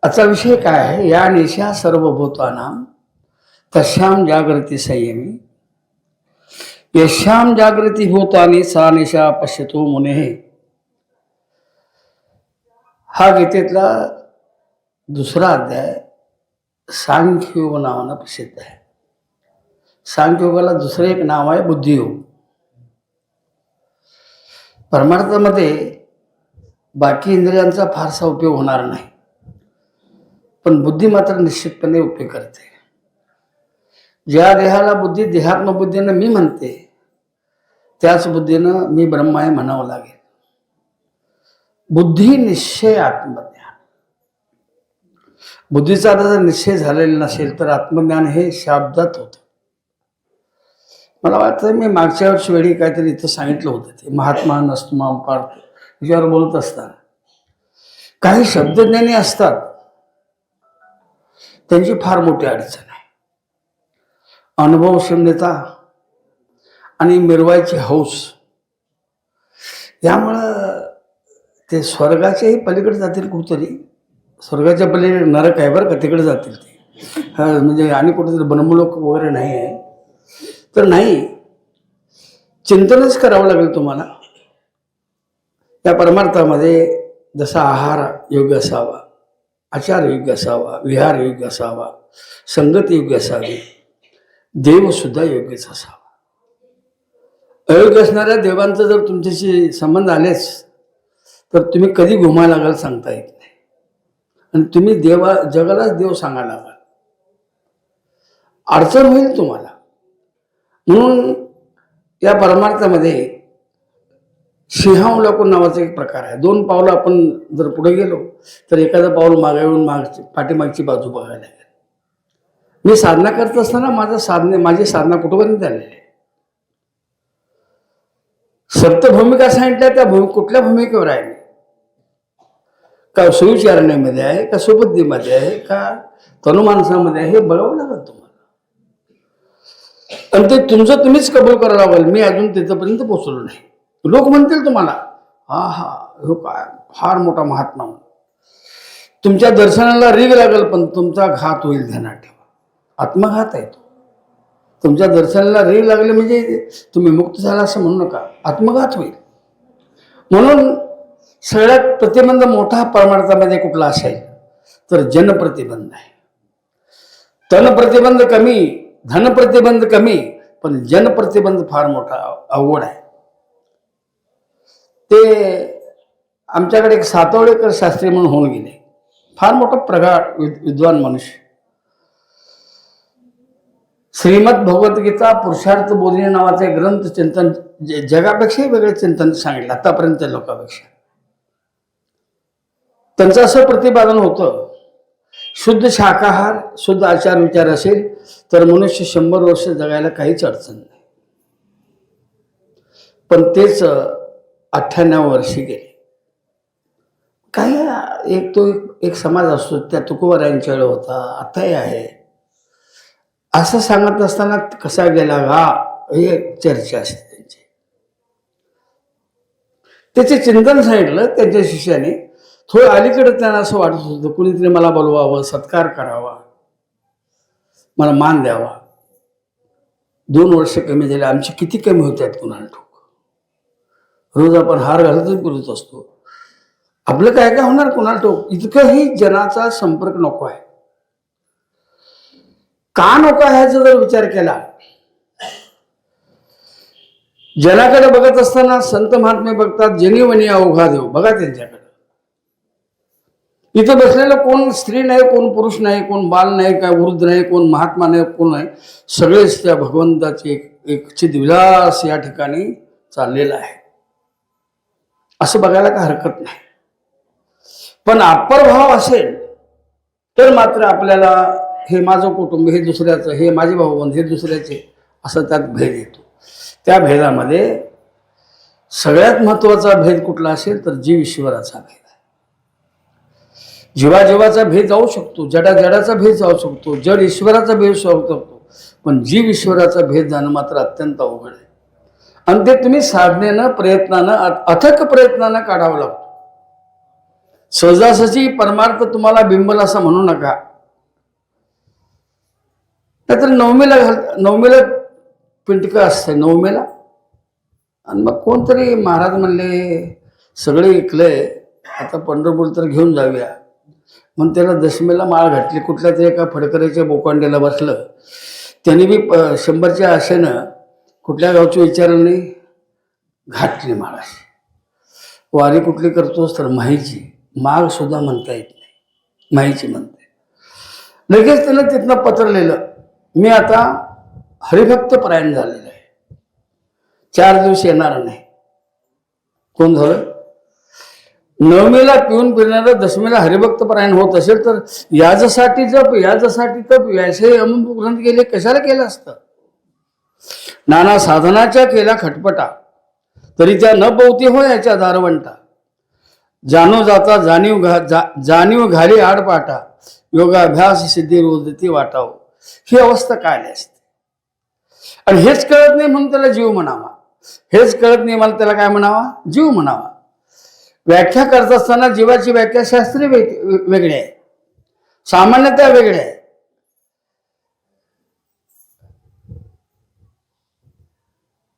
आजचा विषय काय आहे? या निशा सर्वभूतानां तस्यां जागृती संयमी यश्यां जागृती भूतानी सा निशा पश्यतो मुनेः. हा गीतेतला दुसरा अध्याय सांख्ययोग नावानं प्रसिद्ध आहे. सांख्ययोगाला दुसरं एक नाव आहे बुद्धियोग. परमार्थामध्ये बाकी इंद्रियांचा फारसा उपयोग होणार नाही, पण बुद्धी मात्र निश्चितपणे उपयोग करते. ज्या देहाला बुद्धी देहात्मबुद्धीनं मी म्हणते, त्याच बुद्धीनं मी ब्रह्म आहे म्हणावं लागेल. बुद्धी निश्चय आत्मज्ञान. बुद्धीचा जर निश्चय झालेला नसेल तर आत्मज्ञान हे शब्दात होतं. मला वाटतं मी मागच्या वर्षी वेळी काहीतरी इथं सांगितलं होतं, ते महात्मा नस्तुमा पार्थ याच्यावर बोलत असताना काही शब्दज्ञानी असतात, त्यांची फार मोठी अडचण आहे. अनुभव शून्यता आणि मिरवायची हौस, यामुळं ते स्वर्गाच्याही पलीकडे जातील कुठतरी. स्वर्गाच्या पलीकडे नरक आहे बरं का, तिकडे जातील ते. म्हणजे आणि कुठेतरी ब्रह्मलोक वगैरे नाही आहे तर नाही, चिंतनच करावं लागेल तुम्हाला. या परमार्थामध्ये जसा आहार योग्य असावा, आचार योग्य असावा, विहार योग्य असावा, संगती योग्य असावी, देवसुद्धा योग्यच असावा. अयोग्य असणाऱ्या देवांचा जर तुमच्याशी संबंध आलेच तर तुम्ही कधी घुमायला लागाल सांगता येत नाही, आणि तुम्ही जगालाच देव सांगायला लागाल, अडचण होईल तुम्हाला. म्हणून या परमार्थामध्ये सिंहावलोकन नावाचा एक प्रकार आहे. 2 पावलं आपण जर पुढे गेलो तर एखादं पाऊल मागे येऊन पाठीमागची बाजू बघायला लागेल. मी साधना करत असताना माझी साधना कुठपर्यंत आलेली आहे. सप्तभूमिका सांगितल्या, त्या कुठल्या भूमिकेवर आहे? का सुविचारणेमध्ये आहे, का सुबुद्धीमध्ये आहे, का तनुमानसामध्ये आहे, हे बघावं लागेल तुम्हाला. आणि ते तुमचं तुम्हीच कबूल करावं लागेल. मी अजून तिथपर्यंत पोहोचलो नाही. लोक म्हणतील तुम्हाला, हा हो काय फार मोठा महात्मा. तुमच्या दर्शनाला रीग लागेल, पण तुमचा घात होईल, ध्यानात ठेवा. आत्मघात आहे तो. तुमच्या दर्शनाला रीग लागले म्हणजे तुम्ही मुक्त झाला असं म्हणू नका, आत्मघात होईल. म्हणून सगळ्यात प्रतिबंध मोठा परमार्थामध्ये कुठला असेल तर जनप्रतिबंध आहे. तन प्रतिबंध कमी, धन प्रतिबंध कमी, पण जनप्रतिबंध फार मोठा अवघड आहे. ते आमच्याकडे एक सातवडेकर शास्त्री म्हणून होऊन गेले, फार मोठा प्रगाढ विद्वान मनुष्य. श्रीमद भगवद्गीता पुरुषार्थ बोधिनी नावाचे ग्रंथ चिंतन, जगापेक्षाही वेगळे चिंतन सांगितलं आतापर्यंत लोकांपेक्षा. त्यांचं असं प्रतिपादन होतं, शुद्ध शाकाहार, शुद्ध आचार विचार असेल तर मनुष्य 100 वर्ष जगायला काहीच अडचण नाही. पण तेच 98 वर्षी गेले. काय एक समाज असतो, त्या तुकोबारायांच्या वेळ होता, आताही आहे, असं सांगत असताना कसा गेला गा, हे चर्चा असते त्यांची. त्याचे चिंतन सांगितलं त्यांच्या शिष्याने. थोडं अलीकडे त्यांना असं वाटत होतं, कुणीतरी मला बोलवावं, सत्कार करावा, मला मान द्यावा. 2 वर्ष कमी झाले. आमचे किती कमी होत आहेत कुणाला ठाऊक. रोज आपण हार घालतच बोलत असतो, आपलं काय काय होणार कुणाला ठाऊक. इतकंही जनाचा संपर्क नको आहे. का नको आहे ह्याचा जर विचार केला, जनाकडे बघत असताना संत महात्मे बघतात, जनीवनी अवघा देव. बघा त्यांच्याकडे. इथं बसलेलं कोण स्त्री नाही, कोण पुरुष नाही, कोण बाल नाही, काय वृद्ध नाही, कोण महात्मा नाही, कोण नाही, सगळेच त्या भगवंताचे एक चिदविलास या ठिकाणी चाललेला आहे. असं बघायला काय हरकत नाही. पण अपरभाव असेल तर मात्र आपल्याला हे माझं कुटुंब, हे दुसऱ्याचं, हे माझे भाऊबंद, हे दुसऱ्याचे, असं त्यात भेद येतो. त्या भेदामध्ये सगळ्यात महत्वाचा भेद कुठला असेल तर जीव ईश्वराचा भेद आहे. जीवाजीवाचा भेद जाऊ शकतो, जडाचा भेद जाऊ शकतो, जड ईश्वराचा भेद जाऊ शकतो, पण जीव ईश्वराचा भेद जाणं मात्र अत्यंत अवघड आहे. आणि ते तुम्ही साधनेनं, प्रयत्नानं, अथक प्रयत्नानं काढावं लागतो. सहजासहजी परमार्थ तुम्हाला बिंबल असं म्हणू नका. नाहीतर नवमीला पिंटकं असतं नवमीला. आणि मग कोणतरी महाराज म्हणले सगळे ऐकलंय, आता पंढरपूर तर घेऊन जाऊया. मग त्याला दशमीला माळ घातली. कुठल्या तरी एका फडकऱ्याच्या बोकांड्याला बसलं. त्याने बी 100च्या आशेनं कुठल्या गावचं विचारलं नाही, घातली माळ. वारी कुठली करतोस तर माहीची. माग सुद्धा म्हणता येत नाही, माहीची म्हणते. लगेच त्यानं तिथनं पत्र लिहिलं, मी आता हरिभक्त परायण झालेलं आहे, 4 दिवस येणार नाही. कोण झालं? नवमीला पिऊन फिरणारं दशमीला हरिभक्त परायण होत असेल तर याच्यासाठी जप, याच्यासाठी तप, याचे अमुक ग्रंथ गेले कशाला केलं असतं? नाना साधनाच्या केला खटपटा, तरी त्या न पवती हो याच्या दारवंटा. जाणो जाता जाणीव घाली आडपाटा, योगाभ्यास सिद्धी रोजती वाटाव. ही अवस्था काय असते? आणि हेच कळत नाही म्हणून त्याला जीव म्हणावा. हेच कळत नाही मला त्याला काय म्हणावा? जीव म्हणावा. व्याख्या करत असताना जीवाची व्याख्या शास्त्रीय वेगळी आहे, सामान्यतः वेगळी आहे.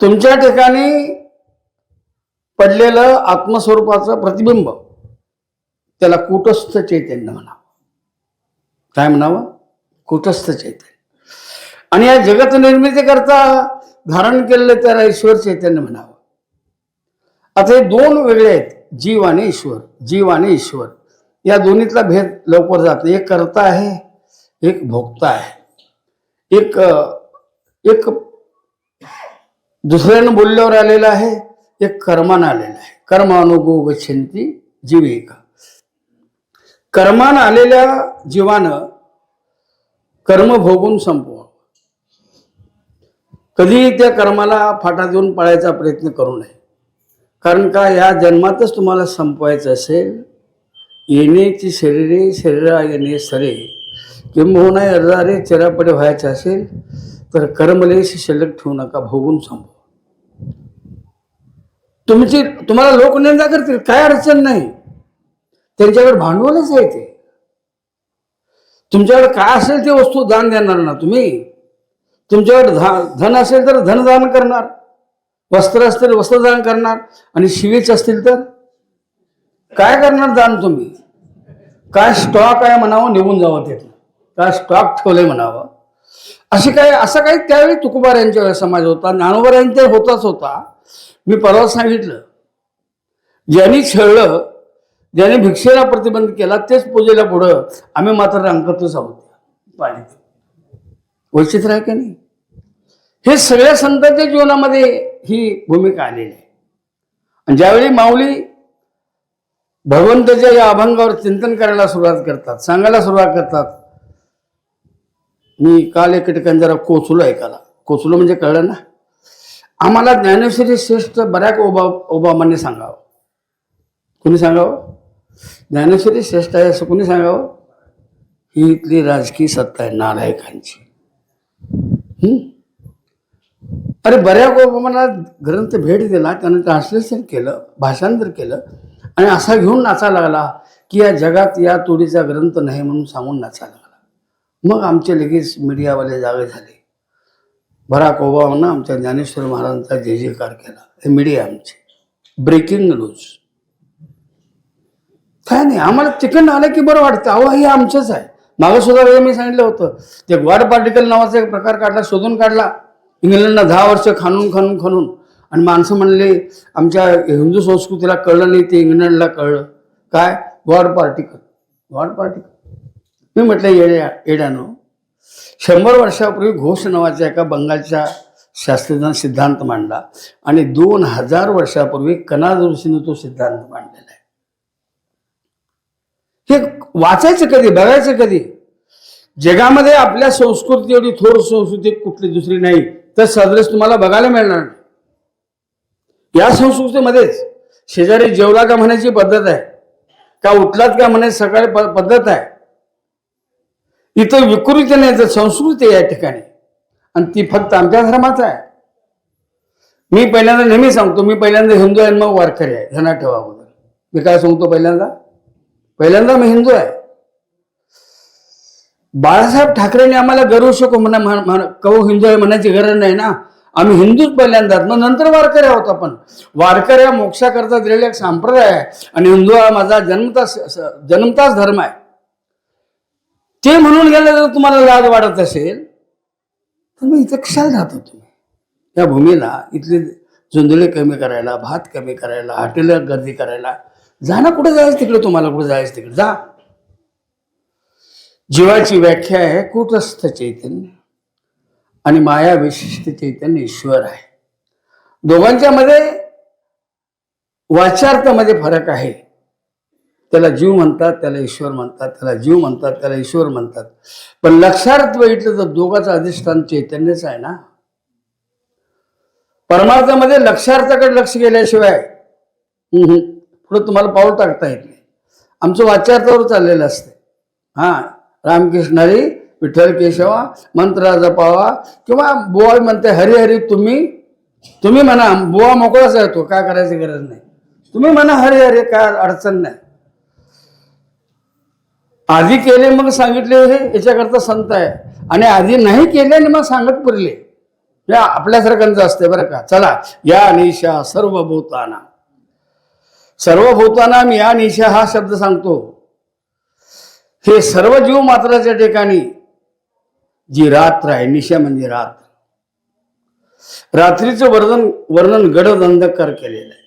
तुमच्या ठिकाणी पडलेलं आत्मस्वरूपाचं प्रतिबिंब त्याला कूटस्थ चैतन्य म्हणावं. काय म्हणावं? कूटस्थ चैतन्य. आणि या जगत निर्मिती करता धारण केलेलं त्याला ईश्वर चैतन्य म्हणावं. आता हे 2 वेगळे आहेत, जीव आणि ईश्वर. जीव आणि ईश्वर या दोन्हीतला भेद लवकर जातो. एक कर्ता आहे, एक भोक्ता आहे. एक दुसऱ्यानं बोलल्यावर आलेला आहे, एक कर्मानं आलेला आहे. कर्मानुगो गच्छन्ति जीविका. कर्मानं आलेल्या जीवानं कर्म भोगून संपवावं. कधी त्या कर्माला फाटा देऊन पाळायचा प्रयत्न करू नये. कारण का या जन्मातच तुम्हाला संपवायचं असेल, येण्याची शरीरे शरीरा येणे सरे, किंबहुना अर्धारे चरापडे व्हायचे असेल तर कर्मलेश शिल्लक ठेवू नका, भोगून संपवा. तुम्हाला लोक निंदा करतील, काय अडचण नाही. त्यांच्याकडे भांडवलच आहे ते. तुमच्याकडे काय असेल ते वस्तू दान देणार ना तुम्ही. तुमच्याकडे धन असेल तर धनदान करणार, वस्त्र असतील वस्त्रदान करणार, आणि शिवेच असतील तर काय करणार दान तुम्ही? काय स्टॉक आहे म्हणावं, निघून जावं तिथं. काय स्टॉक ठेवलंय म्हणावं. असं काही त्यावेळी तुकोबाऱ्यांच्या समाज होता, ज्ञानोबाऱ्यांचा होताच होता. मी परवा सांगितलं, ज्यांनी छळलं, ज्याने भिक्षेला प्रतिबंध केला तेच पूजेला पुढं, आम्ही मात्र रांगतच आहोत पाणी. वैचित्र आहे का नाही? हे सगळ्या संतांच्या जीवनामध्ये ही भूमिका आलेली आहे. आणि ज्यावेळी माऊली भगवंताच्या या अभंगावर चिंतन करायला सुरुवात करतात, सांगायला सुरुवात करतात. मी काल एका ठिकाणी जरा कोचलो ऐकायला. कोचलो म्हणजे कळलं ना? आम्हाला ज्ञानेश्वरी श्रेष्ठ बऱ्याच ओबामांनी सांगावं. कुणी सांगावं? ज्ञानेश्वरी श्रेष्ठ आहे असं कुणी सांगावं? ही इथली राजकीय सत्ता आहे नालायकांची. अरे बऱ्याच ओबामांना ग्रंथ भेट दिला, त्यानं ट्रान्सलेशन केलं, भाषांतर केलं, आणि असा घेऊन नाचायला लागला की या जगात या तोडीचा ग्रंथ नाही म्हणून सांगून नाचायला लागला. मग आमचे लगेच मीडियावाले जागे झाले. बराक ओबामानं आमच्या ज्ञानेश्वर महाराजांचा जय जयकार केला. हे मीडिया आमचे ब्रेकिंग न्यूज. काय नाही, आम्हाला तिकडनं आलं की बरं वाटतं. अहो हे आमचंच आहे. मागं सुद्धा मी सांगितलं होतं, ते गॉड पार्टिकल नावाचा एक प्रकार काढला, शोधून काढला. इंग्लंडला 10 वर्ष खाणून आणि माणसं म्हणले आमच्या हिंदू संस्कृतीला कळलं नाही, ते इंग्लंडला कळलं. काय? God particle. God particle. मी म्हटलं येड्यानं, 100 वर्षापूर्वी घोष नावाच्या एका बंगालच्या शास्त्रज्ञान सिद्धांत मांडला, आणि 2000 वर्षापूर्वी कनाद ऋषीने तो सिद्धांत मांडलेला आहे. हे वाचायचं कधी, बघायचं कधी? जगामध्ये आपल्या संस्कृती एवढी थोर संस्कृती कुठली दुसरी नाही, तर सदृश तुम्हाला बघायला मिळणार नाही. या संस्कृतीमध्येच शेजारी जेवला का म्हणायची पद्धत आहे, का उठलात का म्हणायची सकाळी पद्धत आहे. इथं विकृती नाही तर संस्कृती आहे या ठिकाणी, आणि ती फक्त आमच्या धर्माचं आहे. मी पहिल्यांदा नेहमी सांगतो, मी पहिल्यांदा हिंदू आहे मग वारकरी आहे. ध्यानात ठेवा अगोदर. मी काय सांगतो पहिल्यांदा? पहिल्यांदा मी हिंदू आहे. बाळासाहेब ठाकरेंनी आम्हाला गर्व शको कहो हिंदू आहे म्हणायची गरज नाही ना. आम्ही हिंदूच पहिल्यांदाच, मग नंतर वारकरी आहोत. आपण वारकरी हा मोक्षाकरता दिलेला एक संप्रदाय आहे आणि हिंदू हा माझा जन्मताच धर्म आहे. ते म्हणून गेलं जर तुम्हाला लाज वाटत असेल तर मग इथं कशाला राहता तुम्ही? या भूमीला इथले जुंधळे कमी करायला, भात कमी करायला, हॉटेल गर्दी करायला जा ना. कुठे जायचं तिकडे, तुम्हाला कुठे जायचं तिकडे जा. जीवाची व्याख्या आहे कूटस्थ चैतन्य आणि माया विशिष्ट चैतन्य ईश्वर आहे. दोघांच्या मध्ये वाच्यार्थामध्ये फरक आहे. त्याला जीव म्हणतात, त्याला ईश्वर म्हणतात, त्याला जीव म्हणतात, त्याला ईश्वर म्हणतात. पण लक्षार्थ बघितलं तर दोघांचं अधिष्ठान चैतन्यच आहे ना. परमार्थामध्ये लक्षार्थाकडे लक्ष गेल्याशिवाय पुढे तुम्हाला पाऊल टाकता येत नाही. आमचं वाच्यार्थावर चाललेलं असते. रामकृष्णारी विठ्ठल केशवा मंत्र जपावा, किंवा बुवा म्हणते हरी हरी, तुम्ही म्हणा. बुवा मोकळाच आहे, तो काय करायची गरज नाही. तुम्ही म्हणा हरी हरी, काय अडचण नाही. आधी केले मग सांगितले हे याच्याकरता संत आहे, आणि आधी नाही केले आणि मग सांगत पुरले, हे आपल्यासारख्यांचं असते बरं का. चला, या निशा सर्वभूताना, सर्वभूताना मी या निशा हा शब्द सांगतो. हे सर्व जीव मात्राच्या ठिकाणी जी रात्र आहे, निशा म्हणजे रात्र, रात्रीचं वर्णन गडद अंधकार केलेलं आहे.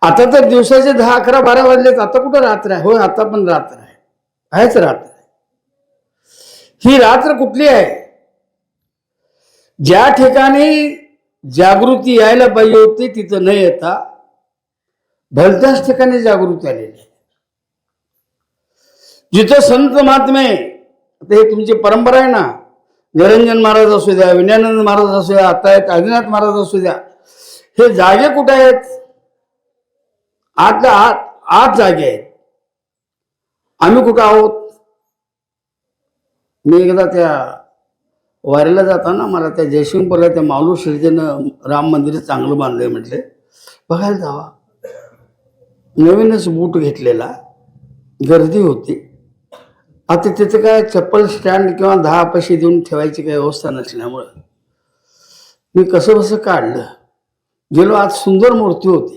आता तर दिवसाचे 10, 11, 12 वाजलेत. आता कुठं रात्र आहे? होय, आता पण रात्र आहे, आहेच रात्र आहे. ही रात्र कुठली आहे? ज्या ठिकाणी जागृती यायला पाहिजे होती तिथं न येता भलत्याच ठिकाणी जागृती आलेली आहे. जिथं संत महात्मे, हे तुमची परंपरा आहे ना, निरंजन महाराज असू द्या, विनयानंद महाराज असू द्या, आता आहेत आदिनाथ महाराज असू द्या, हे जागे कुठे आहेत? आत जागे आहेत. आम्ही कुठं आहोत? मी एकदा त्या वारीला जाताना मला त्या जयसिंगपूरला त्या माऊली शिर्जेनं राम मंदिर चांगलं बांधलंय म्हटले, बघायला जावा. नवीनच बूट घेतलेला, गर्दी होती. आता तिथे काय चप्पल स्टँड किंवा 10 पैसे देऊन ठेवायची काही व्यवस्था नसल्यामुळं मी कसं बसं काढलं, गेलो. आज सुंदर मूर्ती होती,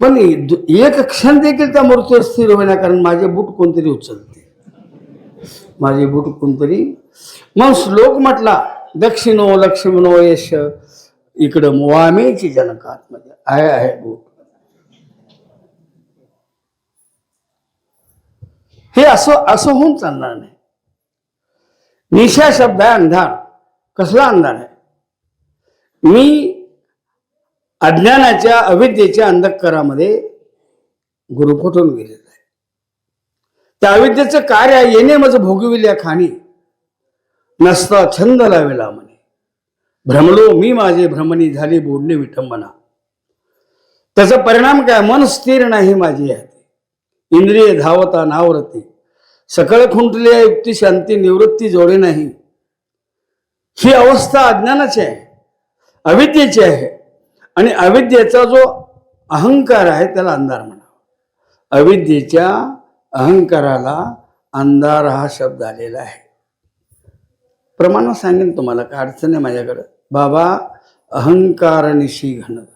पण एक क्षण देखील त्या मूर्तीवर स्थिर होईना, कारण माझे बूट कोणतरी उचलते, माझे बूट कोणतरी. मग श्लोक म्हटला, दक्षिणो लक्ष्मणो यश इकडं मोवामेची जनकात मध्ये आहे बूट. हे असं होऊन चालणार नाही. निशा शब्द आहे अंधार. कसला अंधार आहे? मी अज्ञानाच्या अविद्येच्या अंधकारामध्ये गुरुफटून गेलेलं आहे. त्या अविद्येचं कार्य आहे, येणे मज भोगविल्या खाणी, नसता छंद लावेला म्हणे. भ्रमलो मी माझे भ्रमणी, झाली बोडणे विठंबना. त्याचा परिणाम काय? मन स्थिर नाही माझी आहे, इंद्रिय धावता नावरती, सकळ खुंटल्या युक्ती शांती निवृत्ती जोडे नाही. ही अवस्था अज्ञानाची आहे, अविद्येची आहे. आणि अविद्येचा जो अहंकार आहे त्याला अंधार म्हणा. अविद्येच्या अहंकाराला अंधार हा शब्द आलेला आहे. प्रमाण सांगेन तुम्हाला, काय अडचण आहे माझ्याकडं. बाबा, अहंकार निशी घनदाट.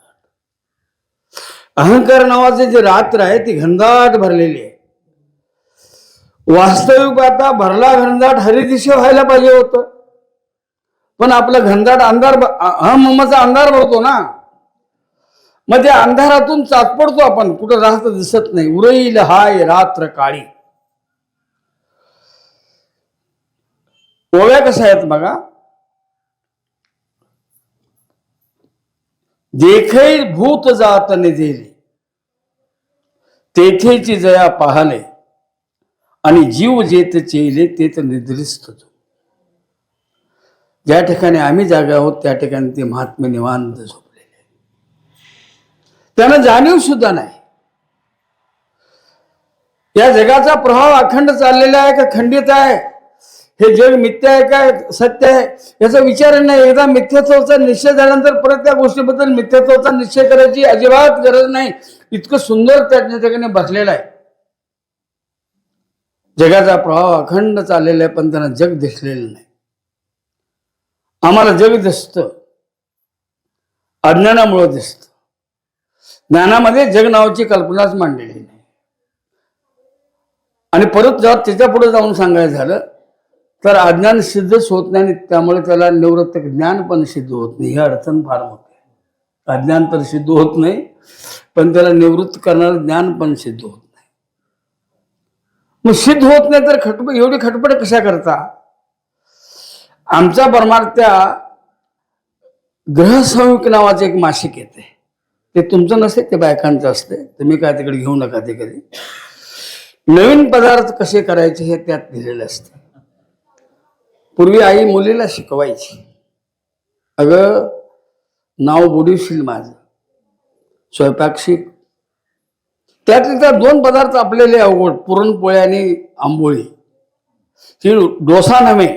अहंकार नावाचे जे रात्र आहे ती घनदाट भरलेली आहे. वास्तविक आता भरला घनदाट हरिदिशे व्हायला पाहिजे होतं, पण आपला घनदाट अंधार, अहमचा अंधार भरतो ना. मग त्या अंधारातून चाचपडतो आपण, कुठं राहत दिसत नाही. उरईल हाय रात्र काळी. ओव्या कशा आहेत बघा. देखै भूत जात निधेली, तेथेची जया पाहले, आणि जीव जेत चेले तेथ निद्रिस्त. ज्या ठिकाणी आम्ही जागा आहोत त्या ठिकाणी ते महात्मे निवांत झोपलेले, त्यांना जाणीव सुद्धा नाही. या जगाचा प्रभाव अखंड चाललेला आहे का खंडित आहे, हे जग मिथ्या आहे काय सत्य आहे याचा विचार नाही. एकदा मिथ्यात्वाचा निश्चय झाल्यानंतर परत त्या गोष्टीबद्दल मिथ्यात्वाचा निश्चय करायची अजिबात गरज नाही. इतकं सुंदर त्या ठिकाणी बसलेला आहे. जगाचा प्रवाह अखंड चाललेला आहे, पण त्यांना जग दिसलेलं नाही. आम्हाला जग दिसतं, अज्ञानामुळे दिसतं. ज्ञानामध्ये जग नावाची कल्पनाच मांडलेली नाही. आणि परत जेव्हा त्याच्या पुढे जाऊन सांगायचं झालं तर अज्ञान सिद्धच होत नाही, त्यामुळे त्याला निवृत्त ज्ञान पण सिद्ध होत नाही. ही अडचण फार मोठी आहे. अज्ञान तर सिद्ध होत नाही, पण त्याला निवृत्त करणारं ज्ञान पण सिद्ध होत नाही. मग सिद्ध होत नाही तर एवढी खटपट कशा करता? आमच्या परमार्थ्या ग्रहसंयुक्त नावाचं एक मासिक येते. ते तुमचं नसते, ते बायकांचं असते. तुम्ही काय तिकडे घेऊ नका. ते कधी नवीन पदार्थ कसे करायचे हे त्यात दिलेले असते. पूर्वी आई मुलीला शिकवायची, अगं नाव बुडीशील माझं, स्वयंपाक शिक. त्यातले त्या 2 पदार्थ आपल्याला अवघड, पुरणपोळी आणि आंबोळी. ती डोसा नव्हे,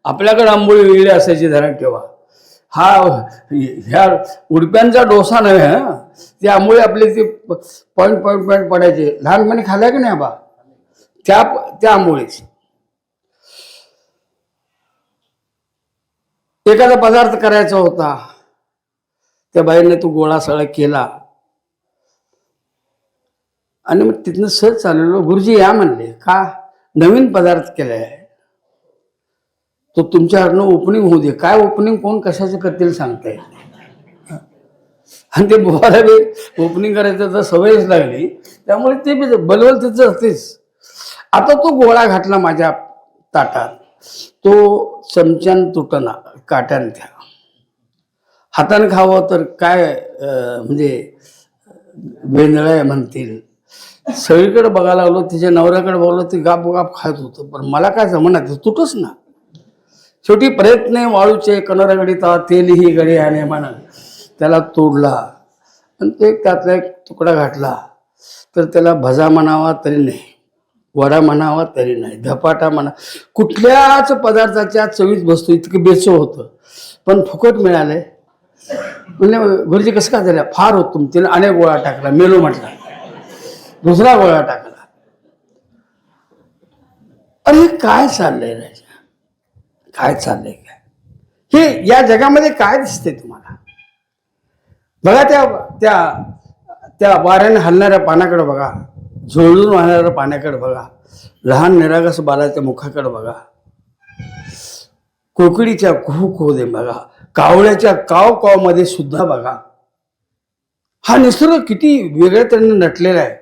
आपल्याकडे आंबोळी वेगळी असायची, धरण ठेवा. ह्या उडप्यांचा डोसा नव्हे, ती आंबोळी आपली ती पॉईंट पॉईंट पॉईंट पडायचे. लहानपणी खाल्ल्या की नाही बा त्या आंबोळीची. एखादा पदार्थ करायचा होता, त्या बाईने तो गोळा सगळा केला आणि मग तिथनं सहज चाललेलो. गुरुजी या म्हणले, का? नवीन पदार्थ केलाय, तो तुमच्या हातनं ओपनिंग होऊ दे. काय ओपनिंग, कोण कशाचं करतील सांगता येत नाही. आणि ते बोलायला बी ओपनिंग करायचं तर सवयच लागली, त्यामुळे ते बी बलवल तिथं असतेच. आता तो गोळा घातला माझ्या ताटात, तो चमच्यान तुटना, काट्यान त्या हाताने खावं तर काय म्हणजे वेंदळ्या म्हणतील. सगळीकडे बघायला लागलो, तिच्या नवऱ्याकडे बघलो, ती गाप गाप खात होतं, पण मला काय जमणार, तुटच ना. शेवटी प्रयत्न वाळूचे कणरगडीता तेलही गडे आणे म्हणा, त्याला तोडला आणि ते त्यातला एक तुकडा घातला. तर त्याला भजा म्हणावा तरी नाही, वडा म्हणावा तरी नाही, धपाटा म्हणा, कुठल्याच पदार्थाच्या चवीत बसतो इतकं बेचव होतं, पण फुकट मिळालंय. म्हणजे गुरुजी कसं काय झालं? फार होत तुमच्याने अनेक गोळा टाकला, मेलो म्हटला, दुसरा गोळा टाकला. अरे काय चाललंय राजा, काय चाललंय काय? हे या जगामध्ये काय दिसते तुम्हाला? बघा त्या वाऱ्याने हलणाऱ्या पाण्याकडे बघा, झोळून वाहणाऱ्या पाण्याकडे बघा, लहान निरागस बाळाच्या मुखाकडे बघा, कोकिडीच्या कुहू कुहू दे बघा, कावळ्याच्या काव काव मध्ये सुद्धा बघा. हा निसर्ग किती वेगळ्या तऱ्हेने नटलेला आहे.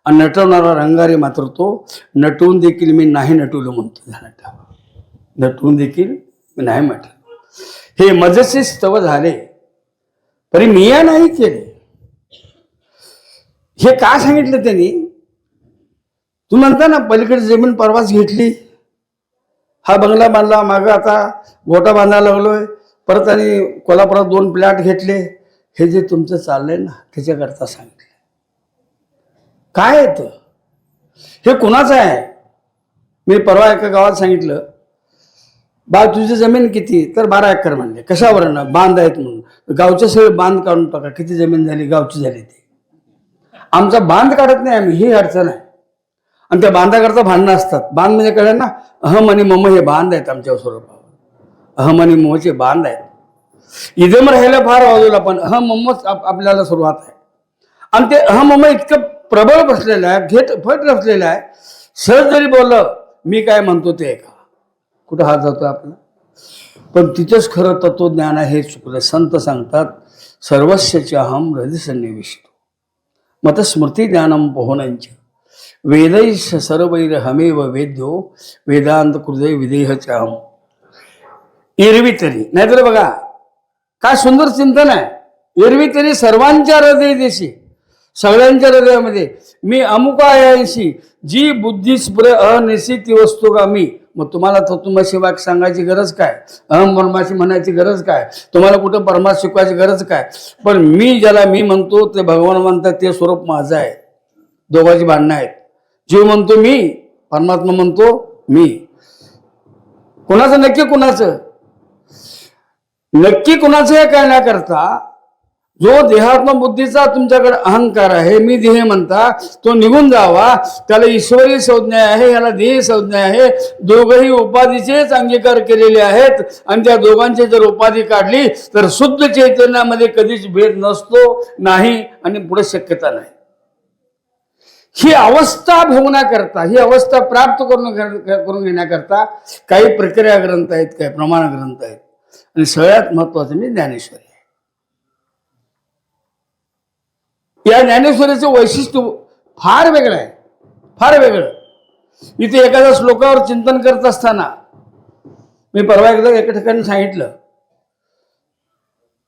आणि नटवणारा रंगारी मात्र तो नटवून देखील मी नाही नटवलं म्हणतो. नटवून देखील मी नाही म्हटलं. हे मजसे स्तव झाले तरी मिया नाही केले. हे का सांगितलं त्यांनी? तू म्हणता ना पलीकडे जमीन परवाच घेतली, हा बंगला बांधला, मागं आता गोटा बांधायला लागलोय, परत आणि कोल्हापुरात 2 प्लॅट घेतले. हे जे तुमचं चाललंय ना, त्याच्याकरता सांगितलं. काय येतं हे कुणाचं आहे? मी परवा एका गावात सांगितलं, बा तुझी जमीन किती? तर 12 एकर म्हणले. कशावर ना? बांध आहेत म्हणून. गावचे सगळे बांध काढून टाका. किती जमीन झाली? गावची झाली. ते आमचा बांध काढत नाही आम्ही, ही अडचण आहे. आणि त्या बांधाकरता भांडणं असतात. बांध म्हणजे कळलं ना, अहम आणि मम हे बांध आहेत आमच्या स्वरूपावर. अहम आणि ममचे बांध आहेत. इदम राहायला फार बाजूला, पण अहम ममच आपल्याला सुरुवात आहे. आणि ते अहम मम इतकं प्रबळ बसलेलं आहे, फट बसलेलं आहे. सहज जरी बोललं मी काय म्हणतो ते का, कुठं हात जातो आपला? पण तिथंच खरं तत्वज्ञान आहे, हे चुकलं. संत सांगतात सर्वस्यचे अहम हृदय सन्निविष्टो मत स्मृती ज्ञानम पोहनंच वेदैश सर्वैर हमेव वेद्यो वेदांत हृदय विदेहच अहम. एरवी तरी, नाहीतर बघा काय सुंदर चिंतन आहे. एरवी तरी सर्वांच्या हृदय देशी, सगळ्यांच्या हृदयामध्ये मी अमुकायांशी जी बुद्धी स्फुरे अनिशी ती वस्तू का मी. मग तुम्हाला तत्वमसी वाक्य सांगायची गरज काय? अहम ब्रह्माशी म्हणायची गरज काय? तुम्हाला कुठं परमार्थ शिकवायची गरज काय? पण मी ज्याला मी म्हणतो ते भगवान म्हणतात, ते स्वरूप माझं आहे. दोघांची भांडणं आहेत. जीव म्हणतो मी, परमात्मा म्हणतो मी. कुणाचं नक्की कुणाचं हे कळण्याकरता जो देहात्मबुद्धीचा तुमच्याकडे अहंकार आहे, मी देह म्हणता, तो निघून जावा. त्याला ईश्वरी संज्ञा आहे, याला देह संज्ञा आहे. दोघही उपाधीचेच अंगीकार केलेले आहेत आणि त्या दोघांची जर उपाधी काढली तर शुद्ध चैतन्यामध्ये कधीच भेद नसतो, नाही आणि पुढे शक्यता नाही. ही अवस्था भोगण्याकरता, ही अवस्था प्राप्त करून घेण्याकरता काही प्रक्रिया ग्रंथ आहेत, काही प्रमाण ग्रंथ आहेत आणि सगळ्यात महत्वाचं म्हणजे ज्ञानेश्वरी. या ज्ञानेश्वरीचं वैशिष्ट्य फार वेगळं आहे, फार वेगळं. इथे एखाद्या श्लोकावर चिंतन करत असताना मी परवा एकदा एका ठिकाणी सांगितलं,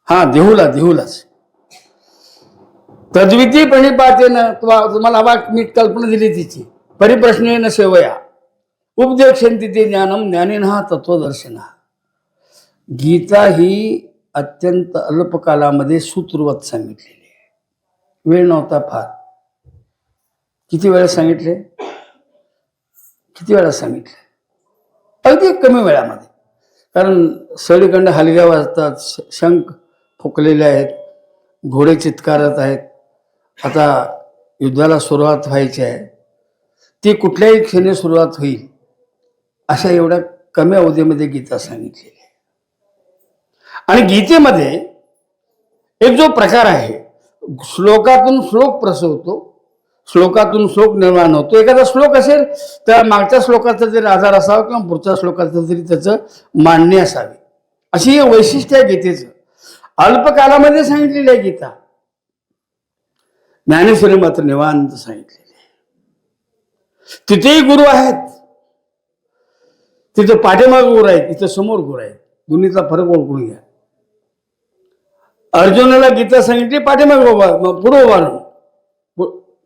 देहूलाच तद्विती प्रणिपातेनं तुम्हाला मी कल्पना दिली तिची. परिप्रश्नेन सेवया उपदेक्षन्ति ते ज्ञानम ज्ञानिनः तत्वदर्शिनः. गीता ही अत्यंत अल्पकालामध्ये सूत्रवत सांगितलेली आहे. वेळ नव्हता फार. किती वेळा सांगितले? अगदी कमी वेळामध्ये. कारण सगळीकडे हलग्या वाजतात, शंख फुकलेले आहेत, घोडे चित्कारत आहेत. आता युद्धाला सुरुवात व्हायची आहे, ती कुठल्याही क्षणी सुरुवात होईल अशा एवढ्या कमी अवधीमध्ये गीता सांगितलेली आहे. आणि गीतेमध्ये एक जो प्रकार आहे, श्लोकातून श्लोक प्रसवतो, श्लोकातून श्लोक निर्माण होतो. एखादा श्लोक असेल तर मागच्या श्लोकाचा जरी आधार असावा किंवा पुढच्या श्लोकाचं तरी त्याचं मांडणी असावी, अशी हे वैशिष्ट्य आहे गीतेचं. अल्पकालामध्ये सांगितलेली आहे गीता. ज्ञानेश्वरी मात्र निवांत सांगितलेली आहे. तिथेही गुरु आहेत, तिथे पाठीमागे गुरु आहेत, इथं समोर गुरु आहेत. दोन्हीचा फरक ओळखून घ्या. अर्जुनाला गीता सांगितली पाठीमागे पुढे उभारून,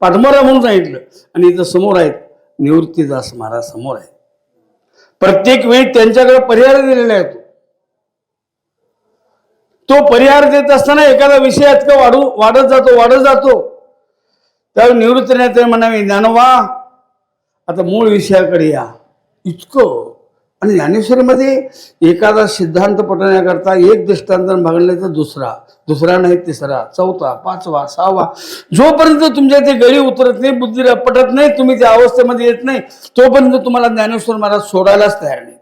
पाठमोरा म्हणून सांगितलं, आणि इथं समोर आहेत निवृत्तीदास महाराज समोर आहेत. प्रत्येक वेळी त्यांच्याकडे परिहार दिलेला आहे. तो परिहार देत असताना एखादा विषय इतका वाढत जातो त्यावेळी निवृत्तीने म्हणावे, ज्ञानोबा आता मूळ विषयाकडे या, इतकं. आणि ज्ञानेश्वरीमध्ये एखादा सिद्धांत पटवण्याकरता एक दृष्टांत भागले तर दुसरा नाही तिसरा, चौथा, पाचवा, सहावा, जोपर्यंत तुमच्या ते गळी उतरत नाही, बुद्धी पटत नाही, तुम्ही त्या अवस्थेमध्ये येत नाही, तोपर्यंत तुम्हाला ज्ञानेश्वर महाराज सोडायलाच तयार नाही.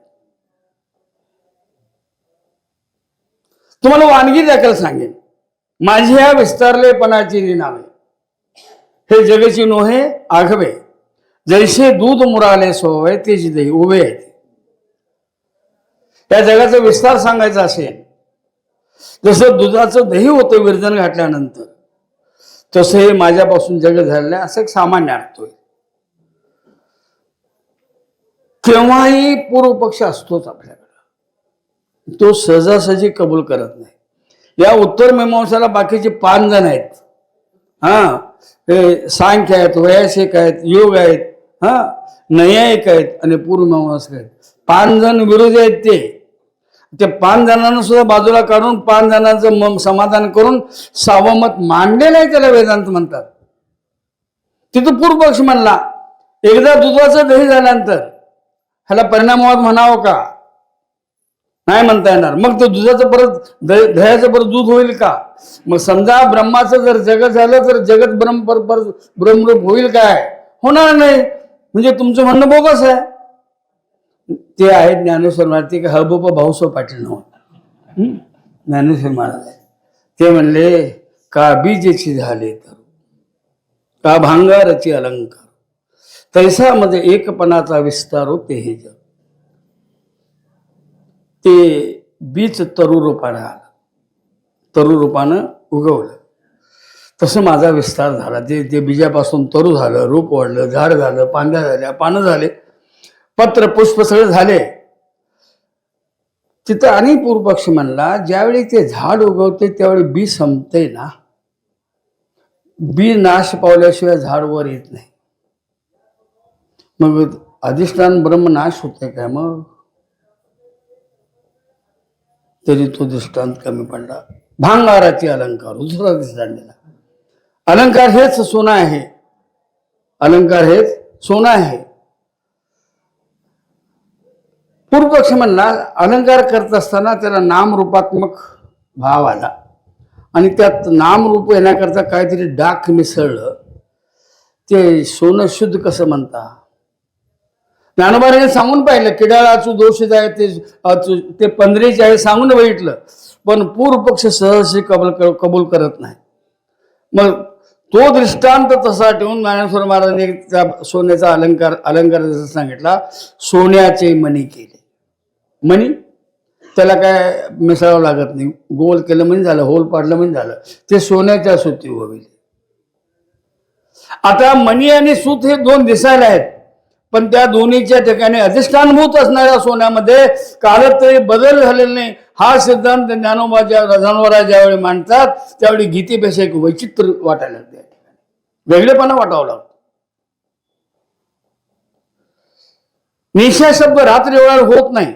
तुम्हाला वानगी दाखल सांगेन, माझी ह्या विस्तारलेपणाची नावे, हे जगची नोहे आघवे, जैसे दूध मुराले सोवे तेच दही उभे आहेत. या जगाचा विस्तार सांगायचा असेल, जसं दुधाचं दही होतं विरजन घातल्यानंतर, तसं हे माझ्यापासून जग झालेलं आहे, असं एक सामान्य अर्थ होईल. केव्हाही पूर्व पक्ष असतोच आपल्याकडे, तो सहजासहजी कबूल करत नाही. या उत्तर मीमांसाला बाकीचे 5 जण आहेत. हे सांख्य आहेत, वैशेषिक आहेत, योग आहेत, नैयायिक आहेत आणि पूर्व मीमांसक आहेत. 5 जण विरोधी आहेत. ते 5 जणांना सुद्धा बाजूला काढून 5 जणांचं समाधान करून 6वं मत मांडलेलं आहे, त्याला वेदांत म्हणतात. तिथं पूर्व पक्ष म्हणला, एकदा दुधाचं दही झाल्यानंतर ह्याला परिणामवाद म्हणावं का? नाही म्हणता येणार. मग ते दुधाचं परत दह्याचं परत दूध होईल का? मग समजा ब्रह्माचं जर जगत झालं तर जगत ब्रह्मरूप होईल काय? होणार नाही. म्हणजे तुमचं म्हणणं बोगस आहे. ते आहेत ज्ञानेश्वर महाराज. ते हळबोपा भाऊसाहेब पाटील नव्हते, ज्ञानेश्वर महाराज आहे. ते म्हणले, का बीजेची झाले तर का भांगाराची अलंकार, तैसामध्ये एकपणाचा विस्तार होते हे जग. ते बीज तरुरूपानं आलं, तरुरूपानं उगवलं, तसं माझा विस्तार झाला. ते बीजापासून तरू झालं, रूप वाढलं, झाड झालं, पांद्या झाल्या, पानं झाले, पत्र पुष्प सगळे झाले. तिथं आणि पूर्वपक्ष म्हणला, ज्यावेळी ते झाड उगवते त्यावेळी बी संपते ना, बी नाश पावल्याशिवाय झाड वर येत नाही. मग अधिष्ठान ब्रह्म नाश होते काय? मग तरी तो दृष्टांत कमी पडला. भांगाराची अलंकार, दुसरा दृष्टांत दिला. अलंकार हेच सोनं आहे, अलंकार हेच सोनं आहे. पूर्वपक्ष म्हणला, अलंकार करत असताना त्याला नामरूपात्मक भाव आला आणि त्यात नामरूप येण्याकरता काहीतरी डाक मिसळलं, ते सोनं शुद्ध कसं म्हणता? ज्ञानोबाने सांगून पाहिलं, किडाळाचू दोषित आहे ते पंधरेचे आहे सांगून बघितलं, पण पूर्व पक्ष सहर्ष कबूल करत नाही. मग तो दृष्टांत तसा ठेवून ज्ञानेश्वर महाराजांनी त्या सोन्याचा अलंकार जसं सांगितला, सोन्याचे मणी केले. मणी त्याला काय मिसळावं लागत नाही, गोल केलं म्हणजे झालं, होल पाडलं म्हणजे झालं, ते सोन्याच्या सुती होईल. आता मणी आणि सूत हे दोन दिसायला आहेत, पण त्या दोन्हीच्या ठिकाणी अधिष्ठानभूत असणाऱ्या सोन्यामध्ये कालत्रयी बदल झालेला नाही. हा सिद्धांत ज्ञानोबा ज्यावेळी मांडतात त्यावेळी गीतेपेक्षा एक वैचित्र्य वाटायला लागते, वेगळेपणा वाटावं लागतो. निशा शब्द रात्री वेळा होत नाही,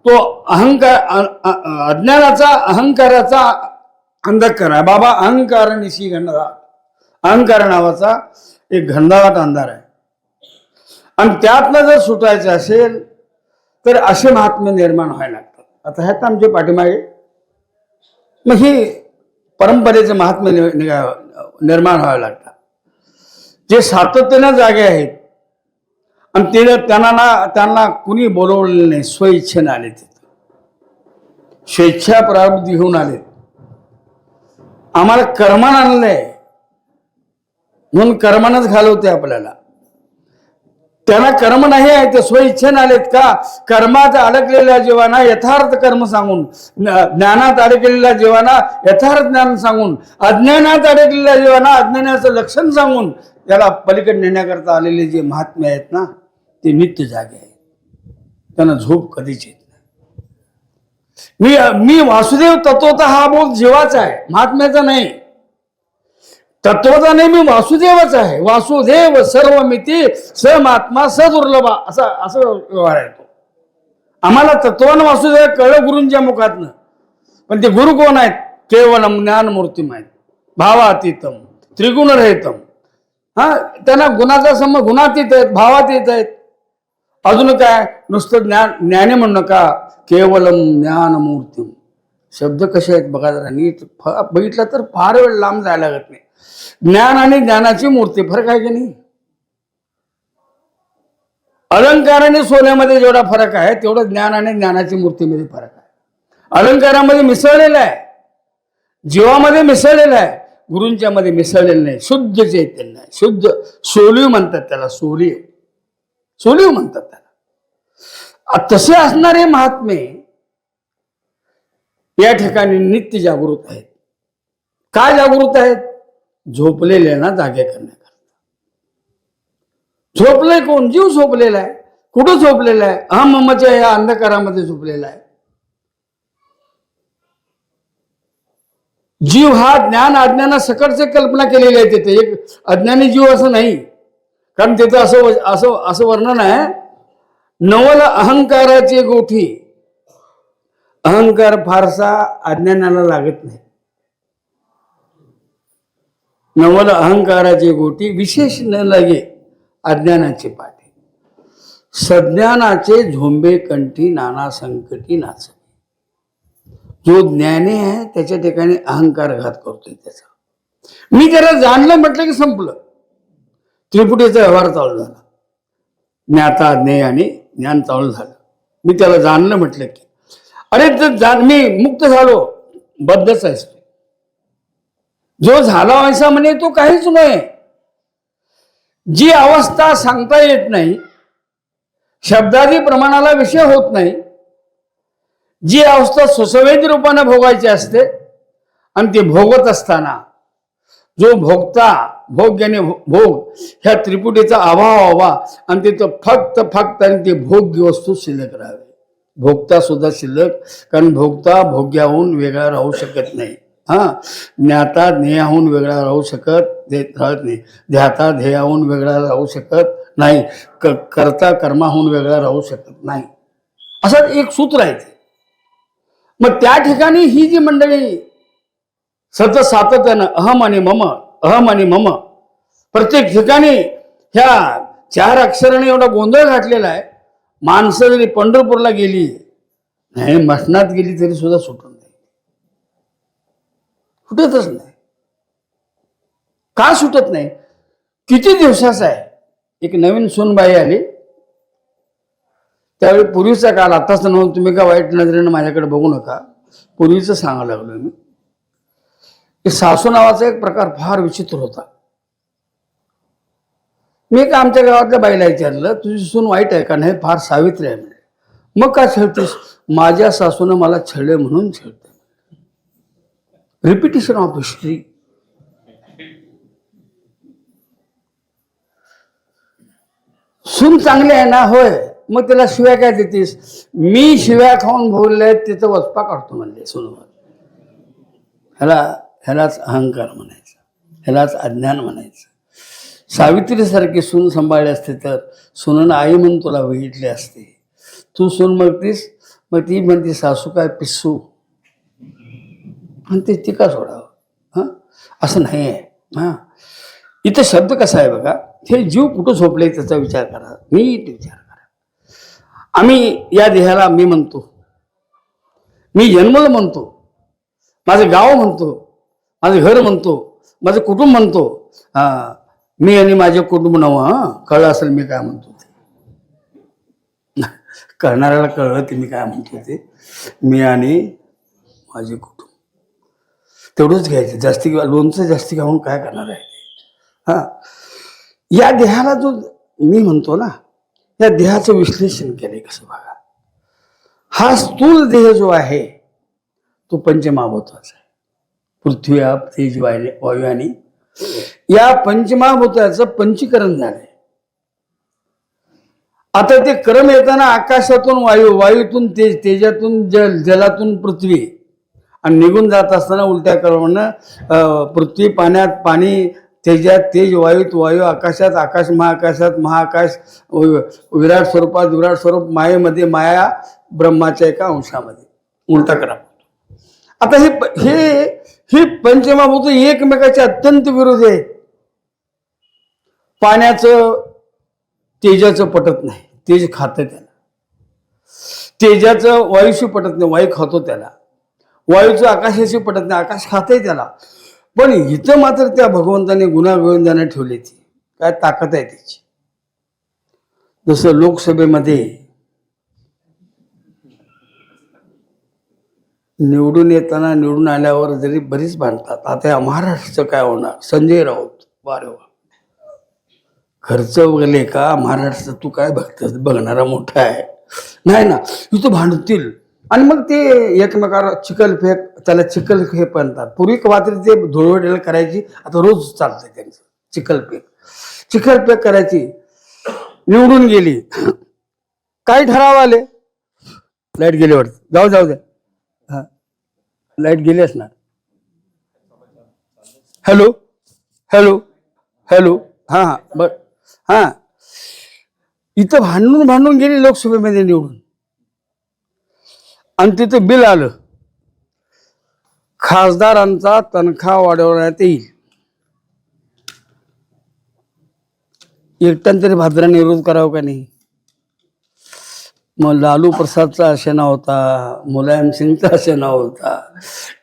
तो अहंकार अज्ञानाचा अहंकाराचा अंधकार आहे. बाबा अहंकार निशी घनदाट, अहंकार नावाचा एक घनदाट अंधार आहे, आणि त्यातनं जर सुटायचं असेल तर असे महात्मे निर्माण व्हायला लागतात. आता ह्यात आमच्या पाठीमागे मग ही परंपरेचे महात्मे निर्माण व्हायला लागतात, जे सातत्यानं जागे आहेत, आणि त्यांना कुणी बोलवलेलं नाही, स्वइच्छेने आले, तिथं स्वेच्छा प्रारब्ध घेऊन आले. आम्हाला कर्मानं आणलंय म्हणून कर्मानच घालवते आपल्याला. त्यांना कर्म नाही आहे, ते स्वइच्छेने आलेत का? कर्मात अडकलेल्या जीवांना यथार्थ कर्म सांगून, ज्ञानात अडकलेल्या जीवांना यथार्थ ज्ञान सांगून, अज्ञानात अडकलेल्या जीवांना अज्ञानाचं लक्षण सांगून त्याला पलीकडे नेण्याकरता आलेले जे महात्मे आहेत ना, ते नित्य जागे आहेत, त्यांना झोप कधीच येत नाही. मी वासुदेव तत्वता हा बोध जीवाचा आहे, महात्म्याचा नाही. तत्वता नाही, मी वासुदेवच आहे. वासुदेव सर्वमिती स महात्मा स दुर्लभा, असं व्यवहार आहे तो. आम्हाला तत्वानं वासुदेव कळलं गुरूंच्या मुखातनं, पण ते गुरु कोण आहेत? केवलम ज्ञानमूर्तीम आहेत, भावातीतम त्रिगुणरहितम. त्यांना गुणाचा गुणातीत आहेत, भावातीत आहेत. अजून काय? नुसतं ज्ञानी म्हणू नका, केवलम ज्ञानमूर्तीम. शब्द कसे आहेत बघा जरा नीट बघितलं तर फार वेळ लांब जायला लागत नाही. ज्ञान आणि ज्ञानाची मूर्ती फरक आहे की नाही? अलंकार आणि सोन्यामध्ये जेवढा फरक आहे तेवढा ज्ञान आणि ज्ञानाची मूर्तीमध्ये फरक आहे. अलंकारामध्ये मिसळलेला आहे, जीवामध्ये मिसळलेला आहे, गुरूंच्या मध्ये मिसळलेलं नाही. शुद्ध चैतन्य आहे, शुद्ध सोलिव म्हणतात त्याला, सोलिव म्हणतात त्याला. तसे असणारे महात्मे या ठिकाणी नित्य जागृत आहेत. काय जागृत आहेत? झोपलेल्यांना जागे करण्याकरता. झोपलंय कोण? जीव झोपलेला आहे. कुठं झोपलेला आहे? अहमच्या या अंधकारामध्ये झोपलेला आहे. जीव हा ज्ञान अज्ञाना सकटचे कल्पना केलेली आहे. तिथे एक अज्ञानी जीव असं नाही, कारण तिथं असं वर्णन आहे, नवल अहंकाराची गोठी. अहंकार फारसा अज्ञानाला लागत नाही. नवल अहंकाराची गोटी विशेष न लगे अज्ञानाचे पाठी. सज्ञानाचे झोंबे कंठी नाना संकटी नाच. जो ज्ञानी आहे त्याच्या ठिकाणी अहंकार घात करतोय त्याचा. मी त्याला जाणलं म्हटलं की संपलं, त्रिपुटीचा व्यवहार चालू झाला. ज्ञाता ज्ञेय आणि ज्ञान चालू झालं. मी त्याला जाणलं म्हटलं की अरे तर मी मुक्त झालो, बद्धच आहेस. जो झाला व्हायचा म्हणे तो काहीच नाही. जी अवस्था सांगता येत नाही, शब्दादी प्रमाणाला विषय होत नाही, जी अवस्था सुसंवेदी रूपाने भोगायची असते, आणि ती भोगत असताना जो भोगता, भोग आणि भोग ह्या त्रिपुटीचा अभाव हवा, आणि तिथं फक्त आणि ती भोग्य वस्तू शिल्लक राहावी. भोगता सुद्धा शिल्लक, कारण भोगता भोग्याहून वेगळा राहू शकत नाही. ज्ञाता ज्ञेयाहून वेगळा राहू शकत राहत नाही. ध्याता ध्येयाहून वेगळा राहू शकत नाही. कर्ता कर्माहून वेगळा राहू शकत नाही. असं एक सूत्र आहे ते. मग त्या ठिकाणी ही जी मंडळी सातत्यानं अहम आणि मम प्रत्येक ठिकाणी ह्या 4 अक्षराने एवढा गोंधळ घातलेला आहे. माणसं जरी पंढरपूरला गेली नाही, मसनात गेली तरी सुद्धा सुटून सुटतच नाही. का सुटत नाही? किती दिवसाचा आहे. एक नवीन सूनबाई आली, त्यावेळी पूर्वीचा काळ, आताच नव्हतं. तुम्ही का वाईट नजरेनं माझ्याकडे बघू नका. पूर्वीचं सांगायला लागलो मी की सासू नावाचा एक प्रकार फार विचित्र होता. मी एका आमच्या गावातल्या बाईला विचारलं, तुझी सून वाईट आहे का? नाही, फार सावित्री आहे म्हणे. मग का छळतेस? माझ्या सासूनं मला छळले म्हणून छळते. Repetition of history. सून चांगली आहे ना? होय. मग त्याला शिव्या काय देतीस? मी शिव्या खाऊन भोगले, तिथं वचपा काढतो म्हणले सूनवर. ह्यालाच अहंकार म्हणायचं, ह्यालाच अज्ञान म्हणायचं. सावित्रीसारखी सून सांभाळली असते तर सूननं आई म्हणून तुला बघितले असते. तू सून म्हणतीस, मग ती म्हणते सासू काय पिस्सू म्हणते, ती का सोडावं? हां, असं नाही आहे. हां, इथं शब्द कसा आहे बघा. हे जीव कुठं झोपले त्याचा विचार करा, नीट विचार करा. आम्ही या देहाला मी म्हणतो, मी जन्मलं म्हणतो, माझं गाव म्हणतो, माझं घर म्हणतो, माझं कुटुंब म्हणतो. हां, मी आणि माझे कुटुंब नवं. हां, कळलं असेल मी काय म्हणतो ते. कळणाऱ्याला कळलं की मी काय म्हणतो ते. मी आणि माझे कुटुंब तेवढंच घ्यायचं. जास्ती लोणचं जास्ती घालून काय करणार आहे? हां, या देहाला जो मी म्हणतो ना, या देहाचं विश्लेषण केलंय कसं बघा. हा स्थूल देह जो आहे तो पंचमहाभूताचा आहे. पृथ्वी, आप, तेज, वायू आणि या पंचमहाभूताचं पंचीकरण झालंय. आता ते क्रम येताना आकाशातून वायू, वायूतून तेज, तेजातून जल, जलातून पृथ्वी, आणि निघून जात असताना उलट्या क्रमानं पृथ्वी, पाण्यात पाणी, तेजात तेज, वायूत वायू, आकाशात आकाश, महाआकाशात महाआकाश, विराट स्वरूपात विराट स्वरूप, मायेमध्ये माया, ब्रह्माच्या एका अंशामध्ये उलटा क्रम. आता हे पंचमहाभूत एकमेकाचे अत्यंत विरोधी आहेत. पाण्याचं तेजाचं पटत नाही, तेज खातं त्याला. तेजाचं वायूशी पटत नाही, वायू खातो त्याला. वायूचं आकाशाशी पटत नाही, आकाश खातंय त्याला. पण इथं मात्र त्या भगवंताने गुणागोविंदाने ठेवली. ती काय ताकद आहे त्याची. जसं लोकसभेमध्ये निवडून येताना, निवडून आल्यावर जरी बरीच भांडतात. आता या महाराष्ट्राचं काय होणार? संजय राऊत, वारे वा, खर्च वगैरे का महाराष्ट्र तू काय बघणारा मोठा आहे? नाही ना, इथं भांडतील. आणि मग ते एकमेकाला चिखलफेक, त्याला चिखलफेक म्हणतात. पूर्वी कवातरी ते धुळवडीला करायची, आता रोज चालतंय त्यांचं चिखलफेक करायची. निवडून गेली, काय ठराव आले? लाईट गेली वाटत, जाऊ द्या. हा, लाईट गेली असणार. हॅलो हॅलो हॅलो, हां हां, बर हां. इथं भांडून गेली लोकसभेमध्ये निवडून, आणि तिथं बिल आलं, खासदारांचा तनखा वाढवण्यात येईल. एकट्याने तरी भाद्राने विरोध करावा का नाही? मग लालू प्रसादचा आशेना होता, मुलायम सिंगचा आशेना होता,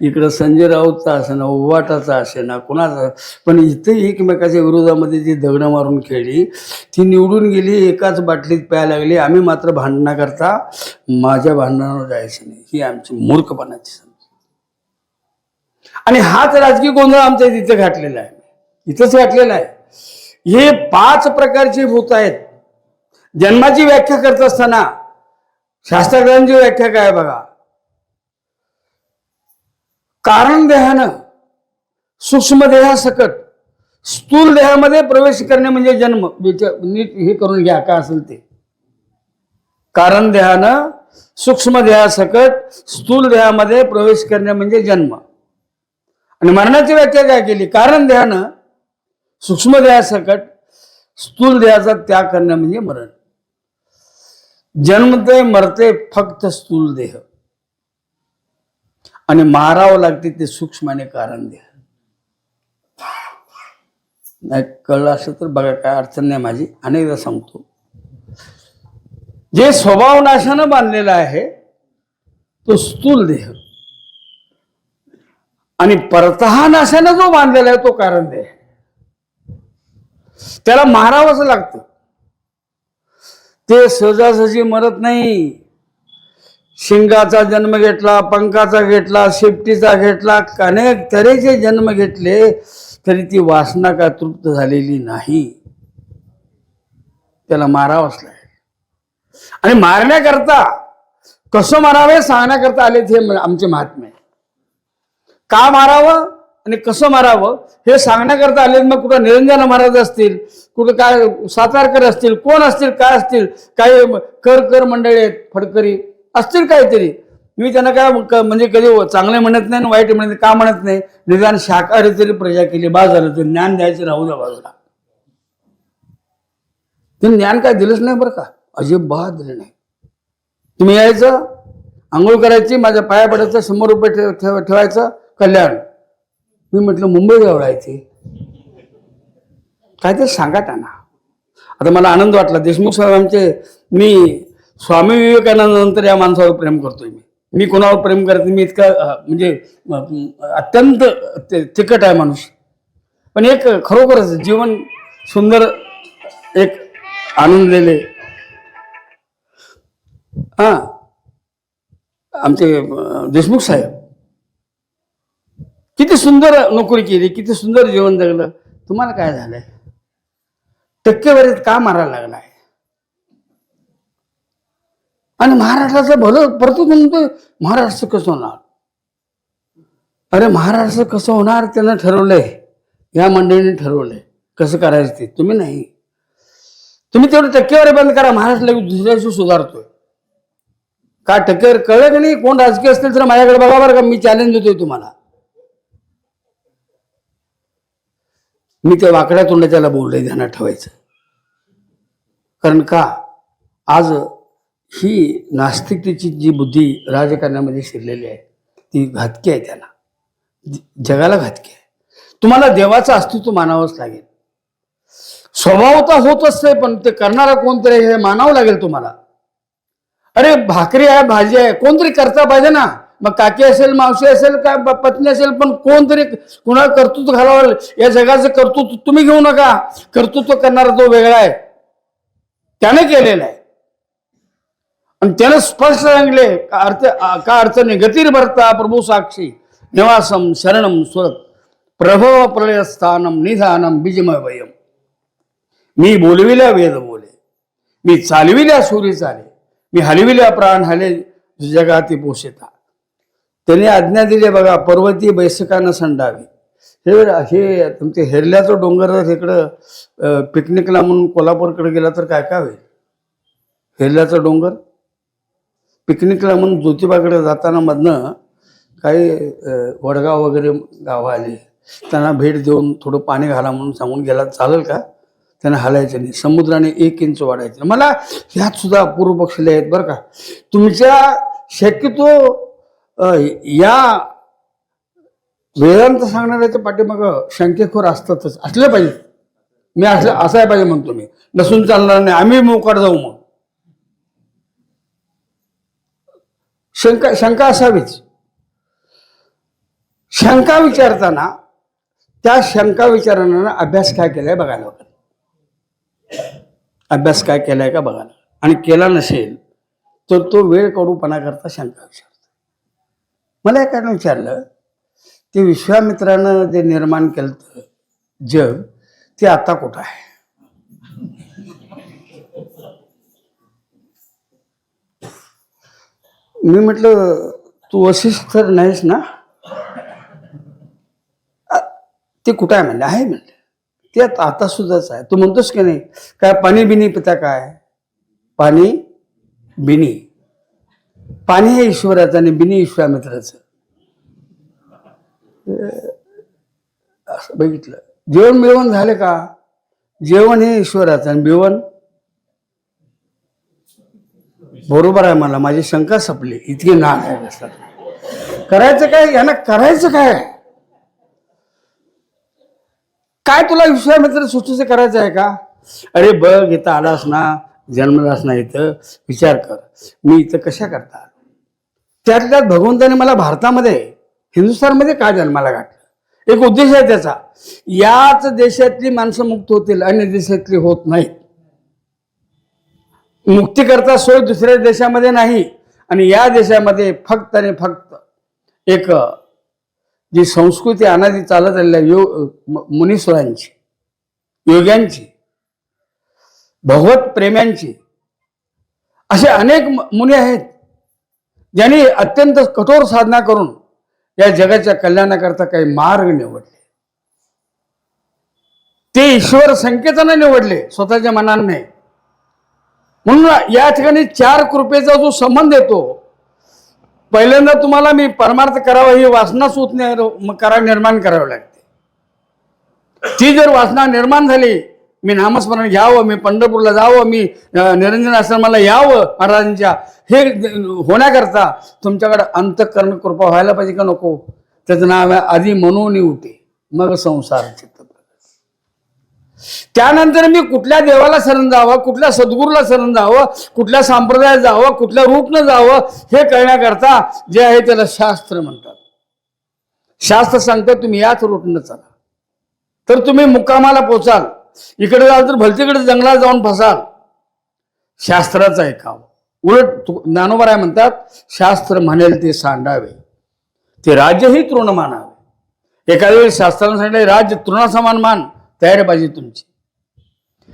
इकडं संजय राऊतचा आशेना, उवाटाचा आशेना, कुणाचा. पण इथे एकमेकाच्या विरोधामध्ये जी दगडं मारून खेळली, ती निवडून गेली, एकाच बाटलीत प्यायला लागली. आम्ही मात्र भांडणाकरता माझ्या भांडणावर जायचं नाही, ही आमची मूर्खपणाची समज. आणि हाच राजकीय गोंधळ आमच्या तिथे घातलेला आहे, इथंच घातलेला आहे. हे 5 प्रकारचे भूत आहेत. जन्माची व्याख्या करत असताना शास्त्रज्ञांची व्याख्या काय बघा. कारण देहानं सूक्ष्म देहासकट स्थूल देहामध्ये प्रवेश करणे म्हणजे जन्म. नीट हे करून घ्या काय असेल ते. कारण देहानं सूक्ष्म देहासकट स्थूल देहामध्ये प्रवेश करणे म्हणजे जन्म. आणि मरणाची व्याख्या काय केली? कारण देहानं सूक्ष्म देहासकट स्थूल देहाचा त्याग करणे म्हणजे मरण. जन्मते मरते फक्त स्थूल देह, आणि मारावं लागते ते सूक्ष्म आणि कारण देह. नाही कळलं असं तर बघा, काय अडचण नाही माझी. अनेकदा सांगतो, जे स्वभाव नाशानं बांधलेला आहे तो स्थूल देह, आणि परतहा नाशाने जो बांधलेला आहे तो कारंदे, त्याला मारावंच लागतं. ते सहजासहजी मरत नाही. शिंगाचा जन्म घेतला, पंखाचा घेतला, शेपटीचा घेतला, अनेक तऱ्हेचे जन्म घेतले तरी ती वासना का तृप्त झालेली नाही. त्याला मारावंच लागेल. आणि मारण्याकरता कसं मारावे सांगण्याकरता आले ते आमचे महात्मे. का मारावं आणि कसं मारावं हे सांगण्याकरता आले. मग कुठं निरंजन महाराज असतील, कुठं काय सातारकर असतील, कोण असतील, काय असतील, काही कर मंडळी आहेत, फडकरी असतील काहीतरी. मी त्यांना काय म्हणजे कधी चांगले म्हणत नाही आणि वाईट म्हणत का म्हणत नाही. निदान शाकाहारी तरी प्रजा केली, बाज झालं. ते ज्ञान द्यायचं राहू द्या बाजूला. ते ज्ञान काय दिलंच नाही बरं का, अजिबात दिलं नाही. तुम्ही यायचं, आंघोळ करायची, माझ्या पाया पडायचं, 100 रुपये ठेवायचं, कल्याण. मी म्हटलं मुंबई एवढा आहे ते काय ते सांगा त्यांना. आता मला आनंद वाटला. देशमुख साहेबांचे, मी स्वामी विवेकानंद नंतर या माणसावर प्रेम करतोय. मी कोणावर प्रेम करत नाही. मी इतका म्हणजे अत्यंत तिखट आहे माणूस, पण एक खरोखरच जीवन सुंदर एक आनंद दिले. हा, आमचे देशमुख साहेब किती सुंदर नोकरी केली, किती सुंदर जीवन जगलं. तुम्हाला काय झालंय? टक्केवारीत का मारायला लागलाय? आणि महाराष्ट्राचं भलं परतून म्हणतोय महाराष्ट्र कसं होणार. अरे महाराष्ट्र कसं होणार त्यानं ठरवलंय, या मंडळीने ठरवलंय कसं करायचं ते. तुम्ही नाही. तुम्ही तेवढं टक्केवारी बंद करा. महाराष्ट्र दुसऱ्या दिवशी सुधारतोय. का टक्केवारी कळलं की नाही? कोण राजकीय असतील तर माझ्याकडे बघा बरं का, मी चॅलेंज देतोय तुम्हाला. मी त्या वाकड्या तोंडाच्याला बोललोय, ध्यानात ठेवायचं. कारण का आज ही नास्तिकतेची जी बुद्धी राजकारणामध्ये शिरलेली आहे ती घातकी आहे. त्याला जगाला घातकी आहे. तुम्हाला देवाचं अस्तित्व मानावंच लागेल. स्वभावता होत असते, पण ते करणारा कोणतरी हे मानावं लागेल तुम्हाला. अरे भाकरी आहे, भाजी आहे, कोणतरी करता पाहिजे ना. मग काकी असेल, मावशी असेल, काय पत्नी असेल, पण कोणतरी कुणाला कर्तृत्व घालावं. या जगाचं कर्तृत्व तुम्ही घेऊ नका. कर्तृत्व करणारा तो वेगळा आहे, त्याने केलेला आहे. आणि त्यानं स्पष्ट सांगले का अडचणी गतीर भरता प्रभू साक्षी निवासम शरणम सुरत प्रभव प्रलय स्थानम निधानम बीजमय वयम. मी बोलविल्या वेद बोले, मी चालविल्या सूर्य चाले, मी हलविल्या प्राण हले जगाती पोषिता. त्याने आज्ञा दिली बघा, पर्वती बैसकानं संडावी. हे तुमचे हेरल्याचं डोंगर इकडं पिकनिकला म्हणून कोल्हापूरकडे गेला तर काय काय होईल. हेरल्याचं डोंगर पिकनिकला म्हणून ज्योतिबाकडे जाताना मधनं काही वडगाव वगैरे गावं आली, त्यांना भेट देऊन थोडं पाणी घाला म्हणून सांगून गेला, चालेल का? त्यांना हलायचं नाही. समुद्राने 1 इंच वाढायचं. मला ह्यात सुद्धा पूर्व पक्षले आहेत बरं का. तुमच्या शक्यतो या वेदांत सांगणाऱ्याच्या पाठीमागं शंकेखोर असतातच, असले पाहिजे. मी असाय पाहिजे म्हणतो मी, नसून चालणार नाही. आम्ही मोकाट जाऊ. मग शंका असावीच. शंका विचारताना त्या शंका विचारणारा अभ्यास काय केलाय बघायला लागेल. अभ्यास काय केलाय का बघायला. आणि केला नसेल तर तो वेळ कडूपणा करता शंका विचारतो. मला एकानं विचारलं, ते विश्वामित्रानं जे निर्माण केलं जग ते आता कुठं आहे? मी म्हटलं तू वशिष्ठ तर नाहीस ना? ते कुठं आहे म्हणलं. आहे म्हणलं. ते आता सुद्धाच आहे. तू म्हणतोस की नाही काय पाणी बिनी पिता काय? पाणी बिनी, पाणी हे ईश्वराचं आणि बिनी विश्वामित्राचं. असं बघितलं. जेवण बिवण झाले का? जेवण हे ईश्वराचं आणि बिवण बरोबर आहे. मला माझी शंका संपली. इतकी नाक आहे असतात. करायचं काय यांना? करायचं काय? काय तुला विश्वामित्र सृष्टीचं करायचं आहे का? अरे बघ, इथं आलास ना, जन्मलास ना, इथं विचार कर, मी इथं कशा करता. त्यात भगवंताने मला भारतामध्ये हिंदुस्थानमध्ये का जन्माला घातलं? एक उद्देश आहे त्याचा. याच देशातली माणसं मुक्त होतील, अन्य देशातली होत नाहीत. मुक्तीकरता सोय दुसऱ्या देशामध्ये नाही. आणि या देशामध्ये फक्त आणि फक्त एक जी संस्कृती अनादी चालत आलेल्या मुनीश्वरांची, योग्यांची, भगवत प्रेम्यांची, असे अनेक मुनी आहेत ज्यांनी अत्यंत कठोर साधना करून या जगाच्या कल्याणाकरता काही मार्ग निवडले. ते ईश्वर संकेताने निवडले, स्वतःच्या मनाने नाही. म्हणून या ठिकाणी चार कृपेचा जो संबंध येतो, पहिल्यांदा तुम्हाला मी परमार्थ करावा ही वासना निर्माण करावी लागते. ती जर वासना निर्माण झाली, मी नामस्मरण घ्यावं, मी पंढरपूरला जावं, मी निरंजन आश्रमाला यावं महाराजांच्या, हे होण्याकरता तुमच्याकडे अंतःकरण कृपा व्हायला पाहिजे का नको? त्याचं नाव आहे आधी मनोनी उठे मग संसार चित्त. त्यानंतर मी कुठल्या देवाला शरण जावं, कुठल्या सद्गुरूला शरण जावं, कुठल्या संप्रदायात जावं, कुठल्या रूटनं जावं, हे कळण्याकरता जे आहे त्याला शास्त्र म्हणतात. शास्त्र सांगतं तुम्ही याच रूटनं चला तर तुम्ही मुक्कामाला पोचाल. इकडे जाल तर भलतीकडे जंगलात जाऊन फसाल. शास्त्राचं ऐकावं. उलट ज्ञानोबा म्हणतात, शास्त्र म्हणेल ते सांडावे, ते राज्यही तृण मानावे. एखाद्या वेळी शास्त्रानं सांगितलं राज्य तृणासमान मान, तयारी पाहिजे तुमची.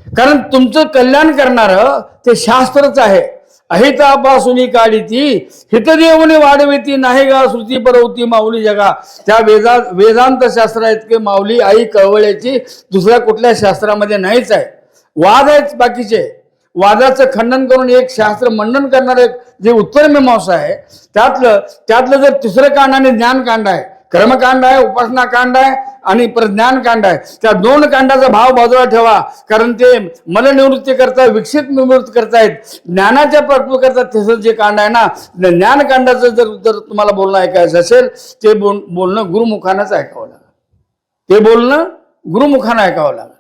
कारण तुमचं कल्याण करणारं ते शास्त्रच आहे. अहितापासून काढी ती हित देऊनी वाढविती, नाही गा श्रुती परवती माऊली जगा. त्या वेदांत शास्त्रा इतके माऊली आई कळवळ्याची दुसऱ्या कुठल्या शास्त्रामध्ये नाहीच आहे. वाद आहेत बाकीचे. वादाचं खंडन करून एक शास्त्र मंडन करणारं एक जे उत्तरमीमांसा आहे, त्यातलं जर तिसरं कांड आणि ज्ञानकांड आहे, कर्मकांड आहे, उपासना कांड आहे आणि प्रज्ञान कांड आहे. त्या दोन कांडाचा भाव बाजूला ठेवा, कारण ते मलनिवृत्ती करता, विकसित निवृत्त करतायत. ज्ञानाच्या प्राप्ती करता तिसरं जे कांड आहे ना, ज्ञानकांडाचं जर तुम्हाला बोलणं ऐकायचं असेल, ते बोलणं गुरुमुखानंच ऐकावं लागेल. ते बोलणं गुरुमुखानं ऐकावं लागेल.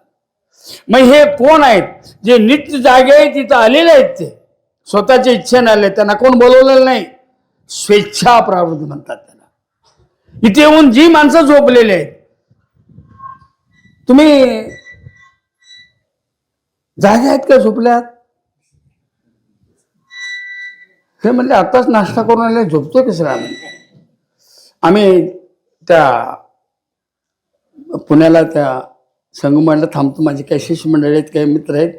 मग हे कोण आहेत जे नित्य जागे आहेत, तिथं आलेले आहेत, ते स्वतःच्या इच्छेने आले, त्यांना कोण बोलवलेलं नाही. स्वेच्छा प्रावृत्ती म्हणतात त्याला. इथे येऊन जी माणसं झोपलेली आहेत, तुम्ही जागे आहेत का झोपल्यात? हे म्हणले आताच नाश्ता करून आले, झोपतोय कसं आम्ही त्या पुण्याला त्या संगमवाडला थांबतो. माझे काही शिष्यमंडळी आहेत, काही मित्र आहेत.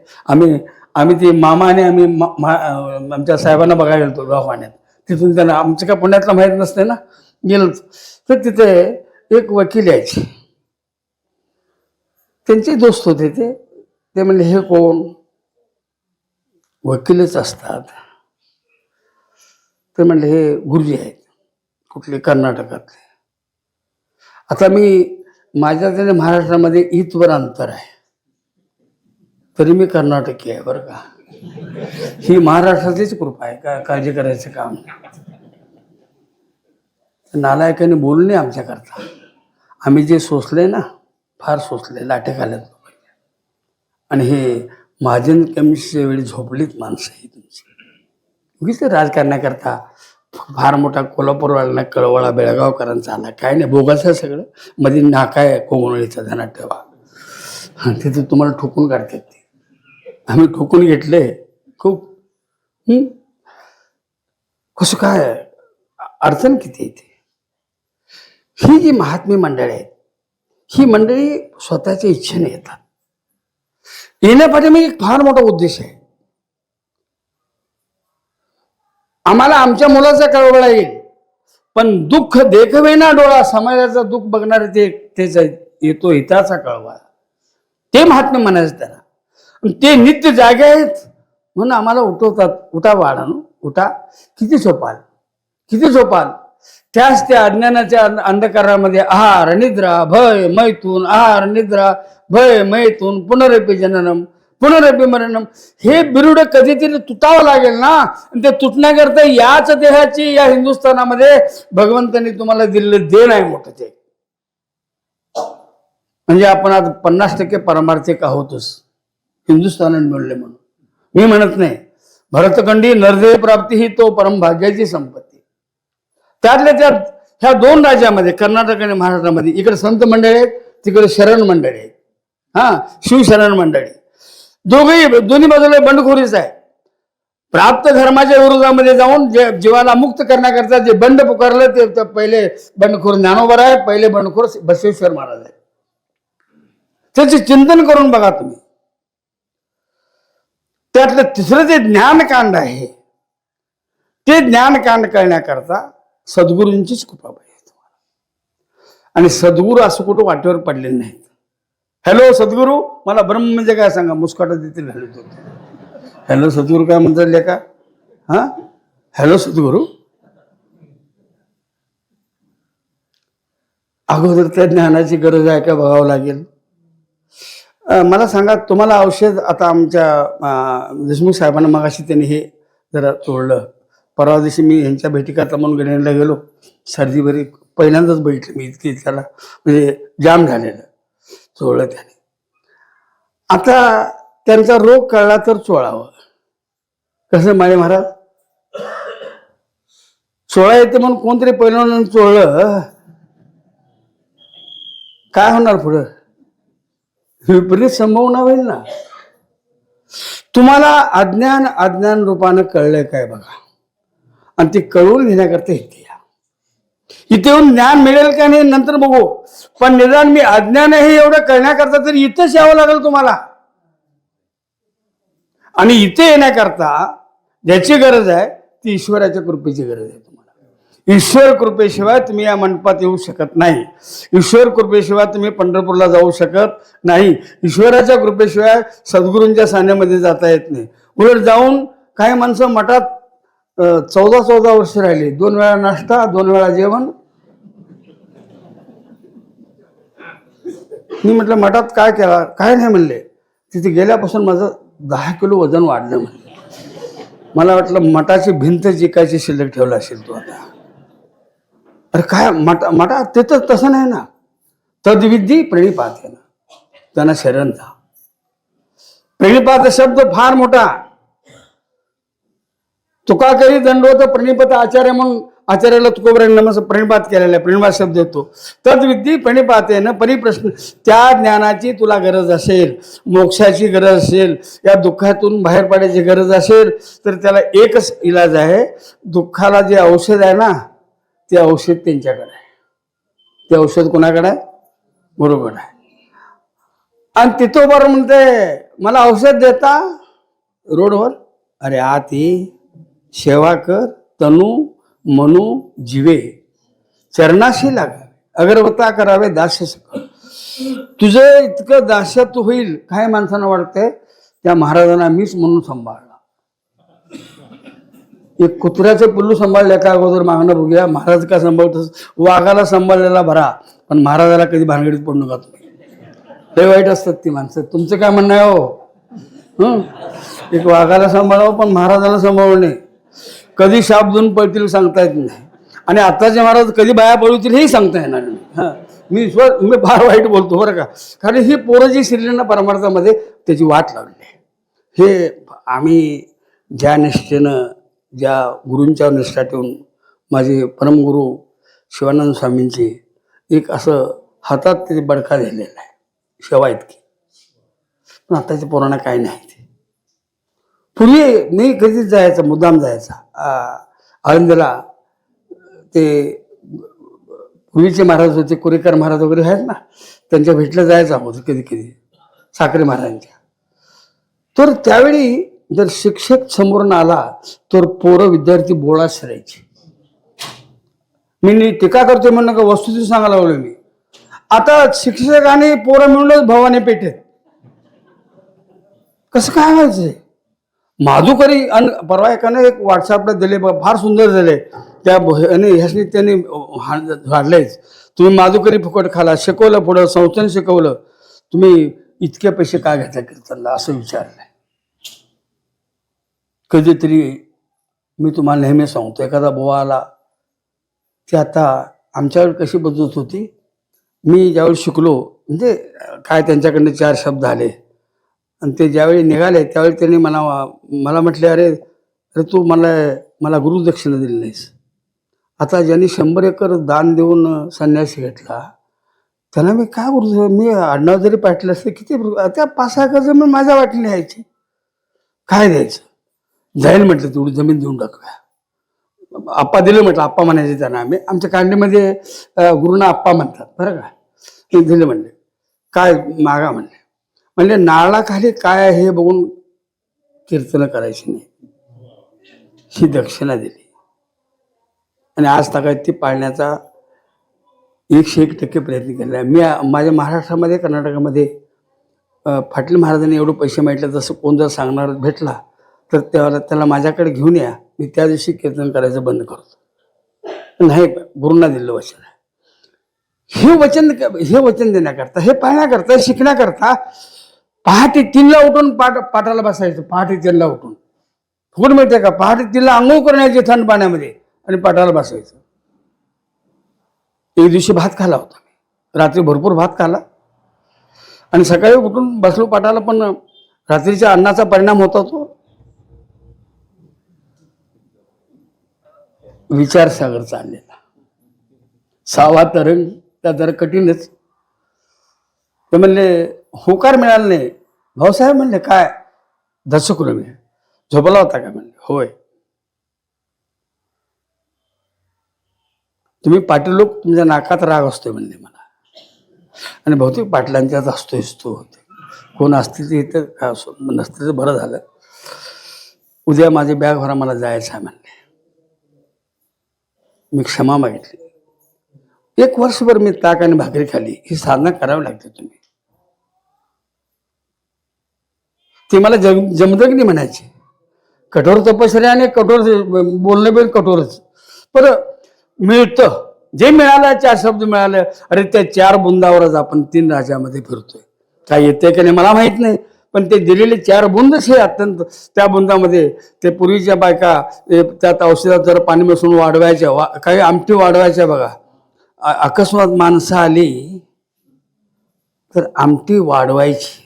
आम्ही ते मामा आणि आम्ही आमच्या साहेबांना बघायला गेलो दवाखान्यात. तिथून त्यांना आमचं काय पुण्यातलं माहीत नसते ना, गेलो तर तिथे एक वकील यायचे, त्यांचे दोस्त होते. ते म्हणले हे कोण? वकीलच असतात. ते म्हणले हे गुरुजी आहेत, कुठले कर्नाटकातले. आता माझ्या त्याने महाराष्ट्रामध्ये इथवर अंतर आहे, तरी मी कर्नाटकी आहे बरं का. ही महाराष्ट्रातलीच कृपा आहे, का काळजी करायचं काम. नालायकाने बोलणे आमच्याकरता. आम्ही जे सोसले ना, फार सोसले, लाटे खाल्यात. आणि हे महाजन कमिशनच्या वेळी झोपलीत माणसं ही तुमची. उगीच राजकारणाकरता फार मोठा कोल्हापूरवाला, कळवळा, बेळगावकरांचा आला, काय नाही, बोगस आहे सगळं. मध्ये नाका आहे कोंगणळीचा, ध्यानात ठेवा. तिथे तुम्हाला ठोकून काढतात ते. आम्ही ठोकून घेतले खूप. कसं काय अडचण किती येते. ही जी महात्मी मंडळी आहेत, ही मंडळी स्वतःच्या इच्छेने येतात. येण्यापाठी एक फार मोठा उद्देश आहे. आम्हाला आमच्या मुलाचा कळवळा येईल, पण दुःख देखवे ना डोळा, समाजाचं दुःख बघणारे तेच येतो हिताचा कळवळा. ते महात्मा म्हणायचं त्याला. ते नित्य जागे आहेत म्हणून आम्हाला उठवतात. उठा वाढानो, उठा. किती झोपाल. त्याच त्या अज्ञानाच्या अंधकारामध्ये आहार निद्रा भय मैथून, आहार निद्रा भय मैथून, पुनरपी जननम पुनरपी मरणम, हे बिरुड कधीतरी तुटावं लागेल ना. ते तुटण्याकरता याच देहाची या हिंदुस्थानामध्ये भगवंतांनी तुम्हाला दिलेलं देण आहे मोठं ते. म्हणजे आपण आज 50% परमार्थिक आहोतच, हिंदुस्थानात मिळले म्हणून. मी म्हणत नाही, भरतखंडी नरदेह प्राप्ती ही तो परमभाग्याची संपत्ती. त्यातल्या त्यात ह्या दोन राज्यामध्ये कर्नाटक आणि महाराष्ट्रामध्ये इकडे संत मंडळी आहेत, तिकडे शरण मंडळी आहेत. शिवशरण मंडळी दोन्ही बाजूला बंडखोरीच आहे. प्राप्त धर्माच्या विरोधामध्ये जाऊन जीवाला मुक्त करण्याकरता जे बंड पुकारलं ते पहिले बंडखोर ज्ञानोबा आहे, पहिले बंडखोर बसवेश्वर महाराज आहे. त्याचे चिंतन करून बघा तुम्ही. त्यातलं तिसरं जे ज्ञानकांड आहे ते ज्ञानकांड करण्याकरता सद्गुरूंचीच कृपा पाहिजे तुम्हाला. आणि सद्गुरू असं कुठं वाटेवर पडलेले नाहीत. हॅलो सद्गुरू, मला ब्रह्म म्हणजे काय सांगा, मुस्काटा देतील. हॅलो सद्गुरू काय म्हणतात का? हॅलो सद्गुरू. अगोदर त्या ज्ञानाची गरज आहे का बघावं लागेल. मला सांगा, तुम्हाला औषध आता आमच्या देशमुख साहेबांना मगाशी त्यांनी हे जरा चोळलं. परवा दिवशी मी ह्यांच्या भेटीकरता म्हणून गणेशला गेलो. सर्दी बरी पहिल्यांदाच बघितलं मी, इतकी त्याला म्हणजे जाम झालेलं. चोळलं त्याने. आता त्यांचा रोग कळला तर चोळावं. कसं माळे महाराज, चोळा येते म्हणून कोणतरी पहिल्यांदा चोळलं, काय होणार पुढं? विपरीत संभावना होईल ना. तुम्हाला अज्ञान रूपानं कळलंय काय बघा, आणि ते कळवून घेण्याकरता इथे या. इथे येऊन ज्ञान मिळेल का नाही नंतर बघू, पण निदान मी अज्ञान हे एवढं कळण्याकरता तर इथंच यावं लागेल तुम्हाला. आणि इथे येण्याकरता ज्याची गरज आहे ती ईश्वराच्या कृपेची गरज आहे तुम्हाला. ईश्वर कृपेशिवाय तुम्ही या मंडपात येऊ शकत नाही. ईश्वर कृपेशिवाय तुम्ही पंढरपूरला जाऊ शकत नाही. ईश्वराच्या कृपेशिवाय सद्गुरूंच्या सान्यामध्ये जाता येत नाही. उलट जाऊन काही माणसं मठात 14 वर्ष राहिली. 2 वेळा नाश्ता, 2 वेळा जेवण. मी म्हटलं मठात काय केला? काय नाही म्हणले. तिथे गेल्यापासून माझं 10 किलो वजन वाढलं म्हणले. मला वाटलं मठाची भिंत जिकायची शिल्लक ठेवला असेल तू आता. अरे काय मठा ते तर तसं नाही ना. तद्विधी प्रणिपातेन त्यांना शरण जा. प्रणिपात शब्द फार मोठा. तुका करी दंडवत प्रणिपत आचार्य म्हणून आचार्याला तुकोबरांनी प्रणिपात केलेला आहे. प्रणिपात शब्द येतो. तद्विधी प्रणिपातेन परिप्रश्न. त्या ज्ञानाची तुला गरज असेल, मोक्षाची गरज असेल, या दुःखातून बाहेर पडायची गरज असेल तर त्याला एकच इलाज आहे. दुःखाला जे औषध आहे ना ते औषध त्यांच्याकडे आहे. ते औषध कोणाकडे आहे? गुरुकडे आहे. आणि तिथं बरं म्हणते मला औषध देता रोडवर. अरे आत ये, सेवा कर, तनु मनु जीवे चरणाशी लागावे, अगरवत्ता करावे दास्य सकळ. तुझं इतकं दास्यत्व होईल. काय माणसांना वाटतंय त्या महाराजांना मीच म्हणून सांभाळला. एक कुत्र्याचं पिल्लू सांभाळल्या का अगोदर मागणं बघूया. महाराज का सांभाळतोस? वाघाला सांभाळलेला भरा, पण महाराजाला कधी भानगडीत पडू नका तुम्ही. लय वाईट असतात ती माणसं. तुमचं काय म्हणणं आहे हो? एक वाघाला सांभाळावं पण महाराजाला सांभाळू नये. कधी शाप देऊन पळतील सांगता येत नाही. आणि आताचे महाराज कधी बाया पळवतील हेही सांगता येणार नाही. मी फार वाईट बोलतो बरं का. कारण ही पोरं जी शिरली ना परमार्थामध्ये त्याची वाट लावली. हे आम्ही ज्या निष्ठेनं, ज्या गुरूंच्या निष्ठा ठेवून, माझे परमगुरू शिवानंद स्वामींची एक असं हातात ते बडका दिलेला आहे शेवा इतकी. पण आताच्या पोरांना काय नाही. पूर्वी मी कधीच जायचा, मुद्दाम जायचा आळंदीला. ते पूर्वीचे महाराज होते, कोरेकर महाराज वगैरे आहेत ना, त्यांच्या भेटलं जायचं आहोत कधी कधी, साखरे महाराजांच्या. तर त्यावेळी जर शिक्षक समोरून आला तर पोरं विद्यार्थी बोळा शिरायचे. मी टीका करतोय म्हणून का वस्तुस्थिती सांगायला लागलो मी. आता शिक्षक आणि पोरं मिळूनच भवानी पेठेत. कसं काय व्हायचंय? माधुकरी परवा एकाने एक व्हॉट्सअपला दिले, फार सुंदर दिले. त्या ह्यानी त्यांनी झाडलेच, तुम्ही माधुकरी फुकट खाला, शिकवलं, पुढं संस्थान शिकवलं, तुम्ही इतके पैसे का घेता कीर्तनला असं विचारलंय. कधीतरी मी तुम्हाला नेहमी सांगतो, एखादा बुवा आला ते आता आमच्यावर कशी बदलत होती. मी ज्यावेळी शिकलो म्हणजे काय त्यांच्याकडनं 4 शब्द आले आणि ते ज्यावेळी निघाले त्यावेळी त्यांनी मला म्हटले, अरे तू मला गुरुदक्षिणा दिली नाहीस. आता ज्यांनी 100 एकर दान देऊन संन्यासी घेतला त्याला मी काय करू? मी आडनाव जरी पाठलं असतं किती त्या 5-6 एकर जमीन माझ्या वाटली न्यायची, काय द्यायचं? जाईल म्हटलं तेवढी जमीन देऊन टाकूया. आप्पा दिलं म्हटलं, आप्पा म्हणायचे त्यांना. आम्ही आमच्या कांडीमध्ये गुरुना आप्पा म्हणतात बरं का. ते दिलं म्हणले, काय मागा म्हणले नारळाखाली काय आहे हे बघून कीर्तन करायची नाही, ही दक्षिणा दिली. आणि आज ताकद ती पाळण्याचा 101% प्रयत्न केला. मी माझ्या महाराष्ट्रामध्ये कर्नाटकामध्ये पाटील महाराजांनी एवढे पैसे मागितले, जसं कोण जर सांगणार भेटला तर त्याला माझ्याकडे घेऊन या, मी त्या दिवशी कीर्तन करायचं बंद करतो. नाही, गुरुंना दिलं वचन. हे वचन देण्याकरता, हे पाहण्याकरता, शिकण्याकरता पहाटे 3ला उठून पाठाला बसायचं. पहाटे 3ला उठून फुकट मिळते का? पहाटे 3ला आंघोळ करण्याचे थंड पाण्यामध्ये आणि पाठाला बसायचं. एक दिवशी भात खाला होता मी, रात्री भरपूर भात खाला आणि सकाळी उठून बसलो पाठाला, पण रात्रीच्या अन्नाचा परिणाम होता तो विचारसागर चाललेला. 6वा तरंग, त्या जरा कठीणच. ते म्हणले होकार मिळाला नाही. भाऊसाहेब म्हणले काय? दसकुल मी झोपला होता का? म्हणले होय. तुम्ही पाटील लोक, तुमच्या नाकात राग असतोय म्हणले मला, आणि बहुतेक पाटलांच्याच असतोयच तो. होते कोण असतील ते इथं काय असो, नसतं तर बरं झालं. उद्या माझी बॅग भरा, मला जायचं आहे म्हणले. मी क्षमा मागितली. 1 वर्षभर मी ताक आणि भाकरी खाली. ही साधना करावी लागते. तुम्ही ते मला जमतं की नाही म्हणायचे. कठोर तपश्चर्या आणि कठोर बोलणं बिल कठोरच, पर मिळतं जे मिळालं. 4 शब्द मिळाले. अरे त्या 4 बुंदावरच आपण 3 राज्यामध्ये फिरतोय. काय येते का नाही मला माहित नाही, पण ते दिलेले 4 बुंदच हे अत्यंत. त्या बुंदामध्ये ते पूर्वीच्या बायका त्यात औषधात जर पाणी मिसळून वाढवायच्या, काही आमटी वाढवायच्या बघा. अकस्मात माणसं आली तर आमटी वाढवायची,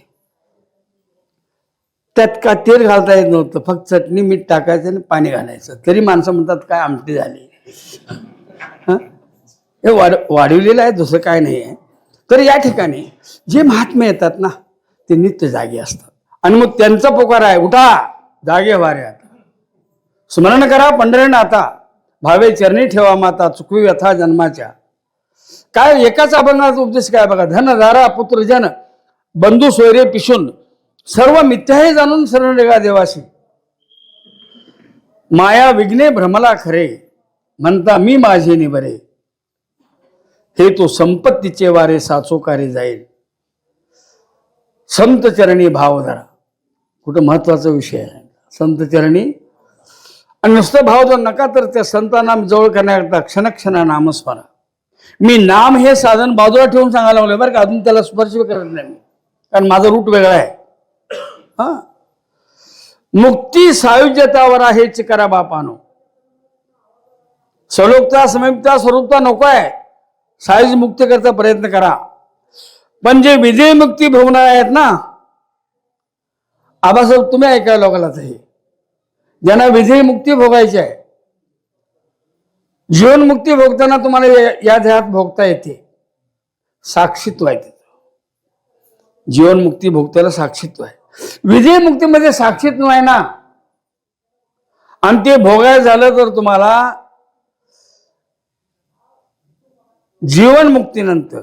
त्यात का तेल घालता येत नव्हतं, फक्त चटणी मीठ टाकायचं आणि पाणी घालायचं, तरी माणसं म्हणतात काय आमटी झाली. हे वाढवलेलं आहे, दुसरं काय नाही आहे. तर या ठिकाणी जे महात्मे येतात ना ते नित्य जागे असतात, आणि मग त्यांचा पुकार आहे, उठा जागे वारे आता, स्मरण करा पंढरीनाथा, भावे चरणी ठेवा माता, चुकवी व्यथा जन्माच्या. काय एकाच अभंगाचा उपदेश काय बघा. धन दारा पुत्र जन बंधू सोयरे पिशून, सर्व मिथ्या हे जाणून शरण रेगा देवाशी. माया विघ्ने भ्रमला खरे, म्हणता मी माझे निबरे. हे तो संपत्तीचे वारे साचोकारे जाईल, संत चरणी भाव धरा. कुठं महत्वाचा विषय आहे संत चरणी. आणि नुसतं भाव जर नका तर त्या संतांना जवळ करण्याकरता क्षणक्षणा नामस्मरा. मी नाम हे साधन बाजूला ठेवून सांगायला लागलो बरं का, अजून त्याला स्पर्श करत नाही मी, कारण माझा रूट वेगळा आहे. हा, मुक्ती सायुज्यतावर आहेच करा बापानो. सलोकता समीपता स्वरूपता नको आहे, सायुज मुक्ती करता प्रयत्न करा. पण जे विजय मुक्ती भोगणार आहेत ना, आबासाहेब तुम्ही ऐकायला लोकांना, हे ज्यांना विजय मुक्ती भोगायची आहे, जीवनमुक्ती भोगताना तुम्हाला या देहात भोगता येते. साक्षीत्व आहे तिथं, जीवनमुक्ती भोगताना साक्षीत्व आहे. विजय मुक्तीमध्ये साक्षीत्व आहे ना, आणि ते भोगायचं झालं तर तुम्हाला जीवनमुक्तीनंतर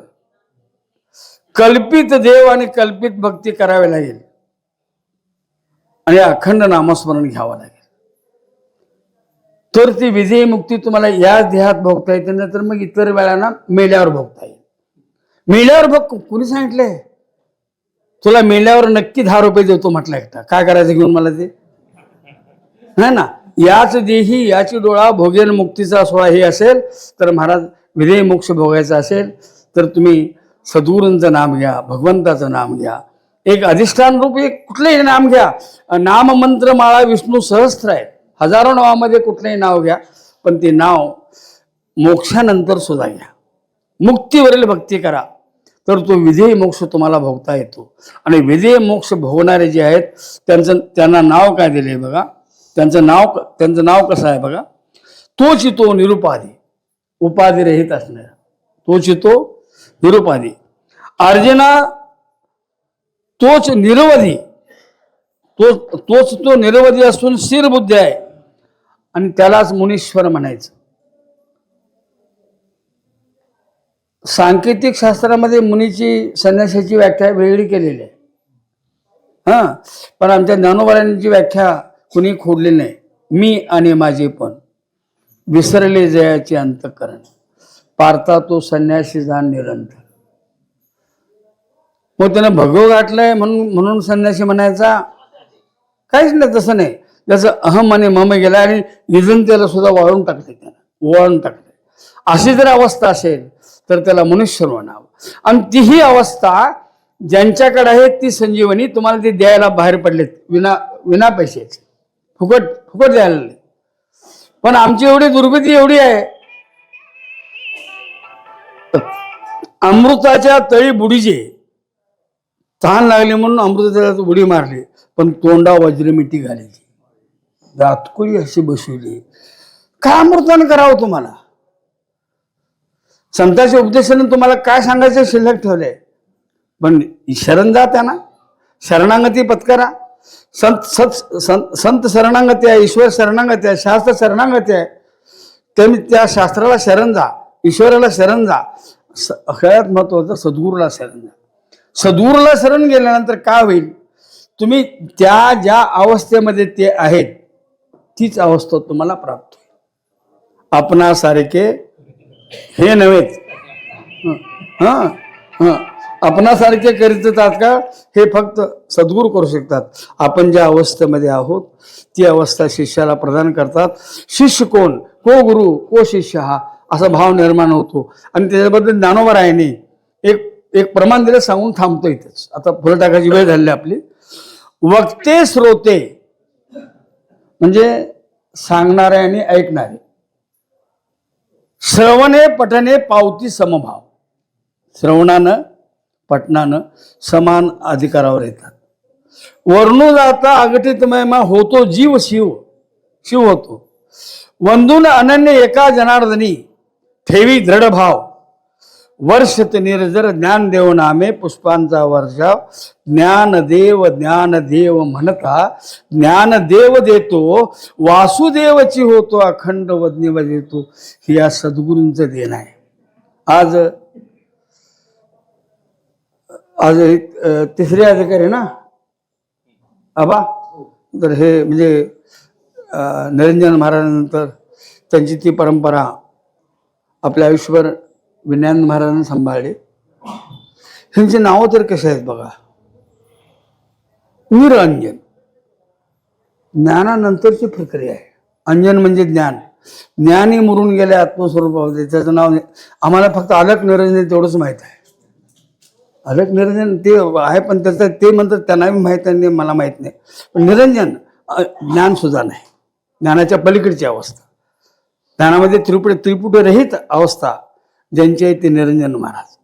कल्पित देव आणि कल्पित भक्ती करावी लागेल, आणि अखंड नामस्मरण घ्यावं लागेल. तर ती विजयी मुक्ती तुम्हाला या देहात भोगता येते, नंतर मग इतर वेळांना मेल्यावर भोगता येईल. मेल्यावर भोग कुणी सांगितलंय तुला? मेल्यावर नक्की 10 रुपये देतो म्हटलं एकटा. काय करायचं घेऊन मला ते, है ना. याच देही याची डोळा भोगेन मुक्तीचा सोहळा हे असेल तर महाराज, विजय मोक्ष भोगायचा असेल तर तुम्ही सद्गुरूंचं नाम घ्या, भगवंताचं नाम घ्या, एक अधिष्ठान रूप एक कुठलंही नाम घ्या. नाम मंत्र माळा विष्णू सहस्त्र आहेत, हजारो नावामध्ये कुठलंही नाव घ्या, पण ते नाव मोक्षानंतर सुद्धा घ्या. मुक्तीवरील भक्ती करा, तर तो विजयी मोक्ष तुम्हाला भोगता येतो. आणि विजयी मोक्ष भोगणारे जे आहेत त्यांना नाव काय दिले बघा. त्यांचं नाव कसं आहे बघा. तोच तो निरुपाधी. उपाधिरहित असणार, तोच तो निरुपाधी. अर्जुना तोच निरवधी, तोच तो निरवधी असून स्थिरबुद्धी आहे आणि त्यालाच मुनीश्वर म्हणायचं. सांकेतिक शास्त्रामध्ये मुनीची संन्यासाची व्याख्या वेगळी केलेली आहे. पण आमच्या ज्ञानोबांची व्याख्या कुणी खोडली नाही. मी आणि माझे पण विसरले जयाचे अंतःकरण, पारता तो संन्यासी जाण निरंतर. मग त्यानं भगव गाठलंय म्हणून संन्यासी म्हणायचा? काहीच नाही, तसं नाही. त्याचं अहम आणि मम गेला आणि निजनतेला सुद्धा वाळून टाकले, त्यानं वळून टाकले. अशी जर अवस्था असेल तर त्याला मनुष्य म्हणावं. आणि तीही अवस्था ज्यांच्याकडे आहे ती संजीवनी तुम्हाला ते द्यायला बाहेर पडलेत विना पैशाचे, फुकट द्यायला नाही. पण आमची एवढी दुर्गती एवढी आहे, अमृताच्या तळी बुडीचे तहान लागली म्हणून अमृताच्या बुडी मारली, पण तोंडा वज्रमिठी घालायची, दातकुळी अशी बसवली. काय अमृतानं करावं तुम्हाला? संतांच्या उपदेशाने तुम्हाला काय सांगायचं शिल्लक ठेवलंय? पण शरण जा त्यांना, शरणागती पत्करा. संत शरणागती आहे, ईश्वर शरणागती आहे, शास्त्र शरणागती आहे. त्या शास्त्राला शरण जा, ईश्वराला शरण जा. सगळ्यात महत्वाचं सद्गुरूला शरण जा. सद्गुरूला शरण गेल्यानंतर काय होईल? तुम्ही त्या ज्या अवस्थेमध्ये ते आहेत तीच अवस्था तुम्हाला प्राप्त होईल. आपणासारखे हे नव्हेत, आपणासारखे करीत तात्काळ हे फक्त सद्गुरू करू शकतात. आपण ज्या अवस्थेमध्ये आहोत ती अवस्था शिष्याला प्रदान करतात. शिष्य कोण, को गुरु, को शिष्य, हा असा भाव निर्माण होतो. आणि त्याच्याबद्दल ज्ञानोबा रायने एक प्रमाण दिलं, सांगून थांबतो इथेच. आता फुलं टाकायची वेळ झाली आपली. वक्ते श्रोते म्हणजे सांगणारे आणि ऐकणारे. श्रवणे पठणे पावती समभाव. श्रवणानं पठणानं समान अधिकारावर येतात. वर्णू जाता अगटित महिमा होतो जीव शिव होतो. वंदून अनन्य एका जनार्दनी ठेवी दृढ भाव. वर्षत निर्जर ज्ञानदेव नामे पुष्पांचा वर्षाव. ज्ञानदेव म्हणता ज्ञानदेव देतो. वासुदेवची होतो अखंड वज्ञ देतो. ही या सद्गुरूंचं देण आहे. आज तिसरे अधिकारी ना आबा, तर हे म्हणजे निरंजन महाराजांनंतर त्यांची ती परंपरा आपल्या आयुष्यभर विज्ञान महाराजांनी सांभाळली. ह्यांची नावं तर कशी आहेत बघा. निरंजन, ज्ञानानंतरची प्रक्रिया आहे. अंजन म्हणजे ज्ञान. ज्ञानी मुरून गेले आत्मस्वरूपामध्ये, त्याचं नाव आम्हाला फक्त अलक निरंजन तेवढंच माहीत आहे. अलक निरंजन ते आहे, पण त्याचं ते म्हणतात त्यांना माहीत नाही, मला माहीत नाही. पण निरंजन ज्ञान सुद्धा नाही, ज्ञानाच्या पलीकडची अवस्था. ज्ञानामध्ये त्रिपुटरहित अवस्था ज्यांची आहे ते निरंजन महाराज.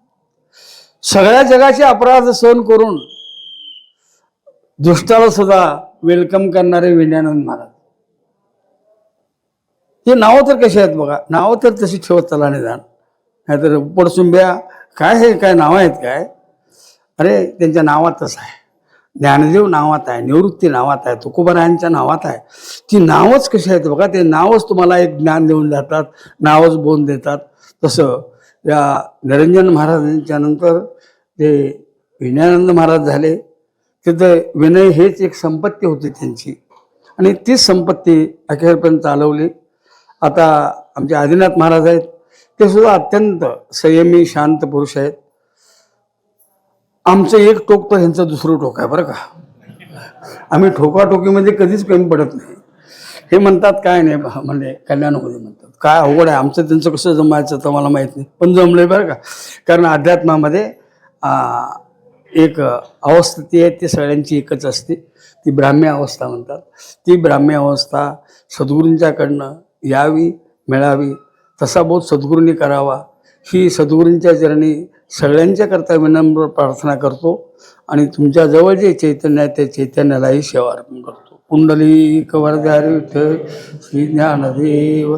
सगळ्या जगाचे अपराध सहन करून दुष्टाला सुद्धा वेलकम करणारे विज्ञानंद महाराज. हे नावं तर कशी आहेत बघा. नावं तर तशी ठेवत चला निदान, नाहीतर पडसुंब्या काय हे काय नावं आहेत काय? अरे त्यांच्या नावातच आहे. ज्ञानदेव नावात आहे, निवृत्ती नावात आहे, तुकोबारायांच्या नावात आहे. ती नावच कशी आहेत बघा. ते नावच तुम्हाला एक ज्ञान देऊन जातात, नावच बोन देतात. तसं या निरंजन महाराजांच्या नंतर जे विनयानंद महाराज झाले, तिथं विनय हेच एक संपत्ती होती त्यांची, आणि तीच संपत्ती अखेरपर्यंत चालवली. आता आमचे आदिनाथ महाराज आहेत, ते सुद्धा अत्यंत संयमी शांत पुरुष आहेत. आमचं एक टोक तर ह्यांचं दुसरं टोक आहे बरं का. आम्ही ठोकाठोकीमध्ये कधीच कमी पडत नाही. हे म्हणतात काय नाही म्हणजे कल्याणामध्ये म्हणतात काय अवघड आहे. आमचं त्यांचं कसं जमायचं तर मला माहीत नाही, पण जमलंय बरं का. कारण अध्यात्मामध्ये एक अवस्था ती आहे, ती सगळ्यांची एकच असते. ती ब्राह्म्य अवस्था म्हणतात. ती ब्राह्म्य अवस्था सद्गुरूंच्याकडनं यावी, मिळावी, तसा बोध सद्गुरूंनी करावा, ही सद्गुरूंच्या चरणी सगळ्यांच्या करता विनम्र प्रार्थना करतो. आणि तुमच्या जवळ जे चैतन्य आहे त्या चैतन्यालाही सेवा अर्पण करतो. कुंडली कवरधारी विठ्ठल श्री ज्ञानदेव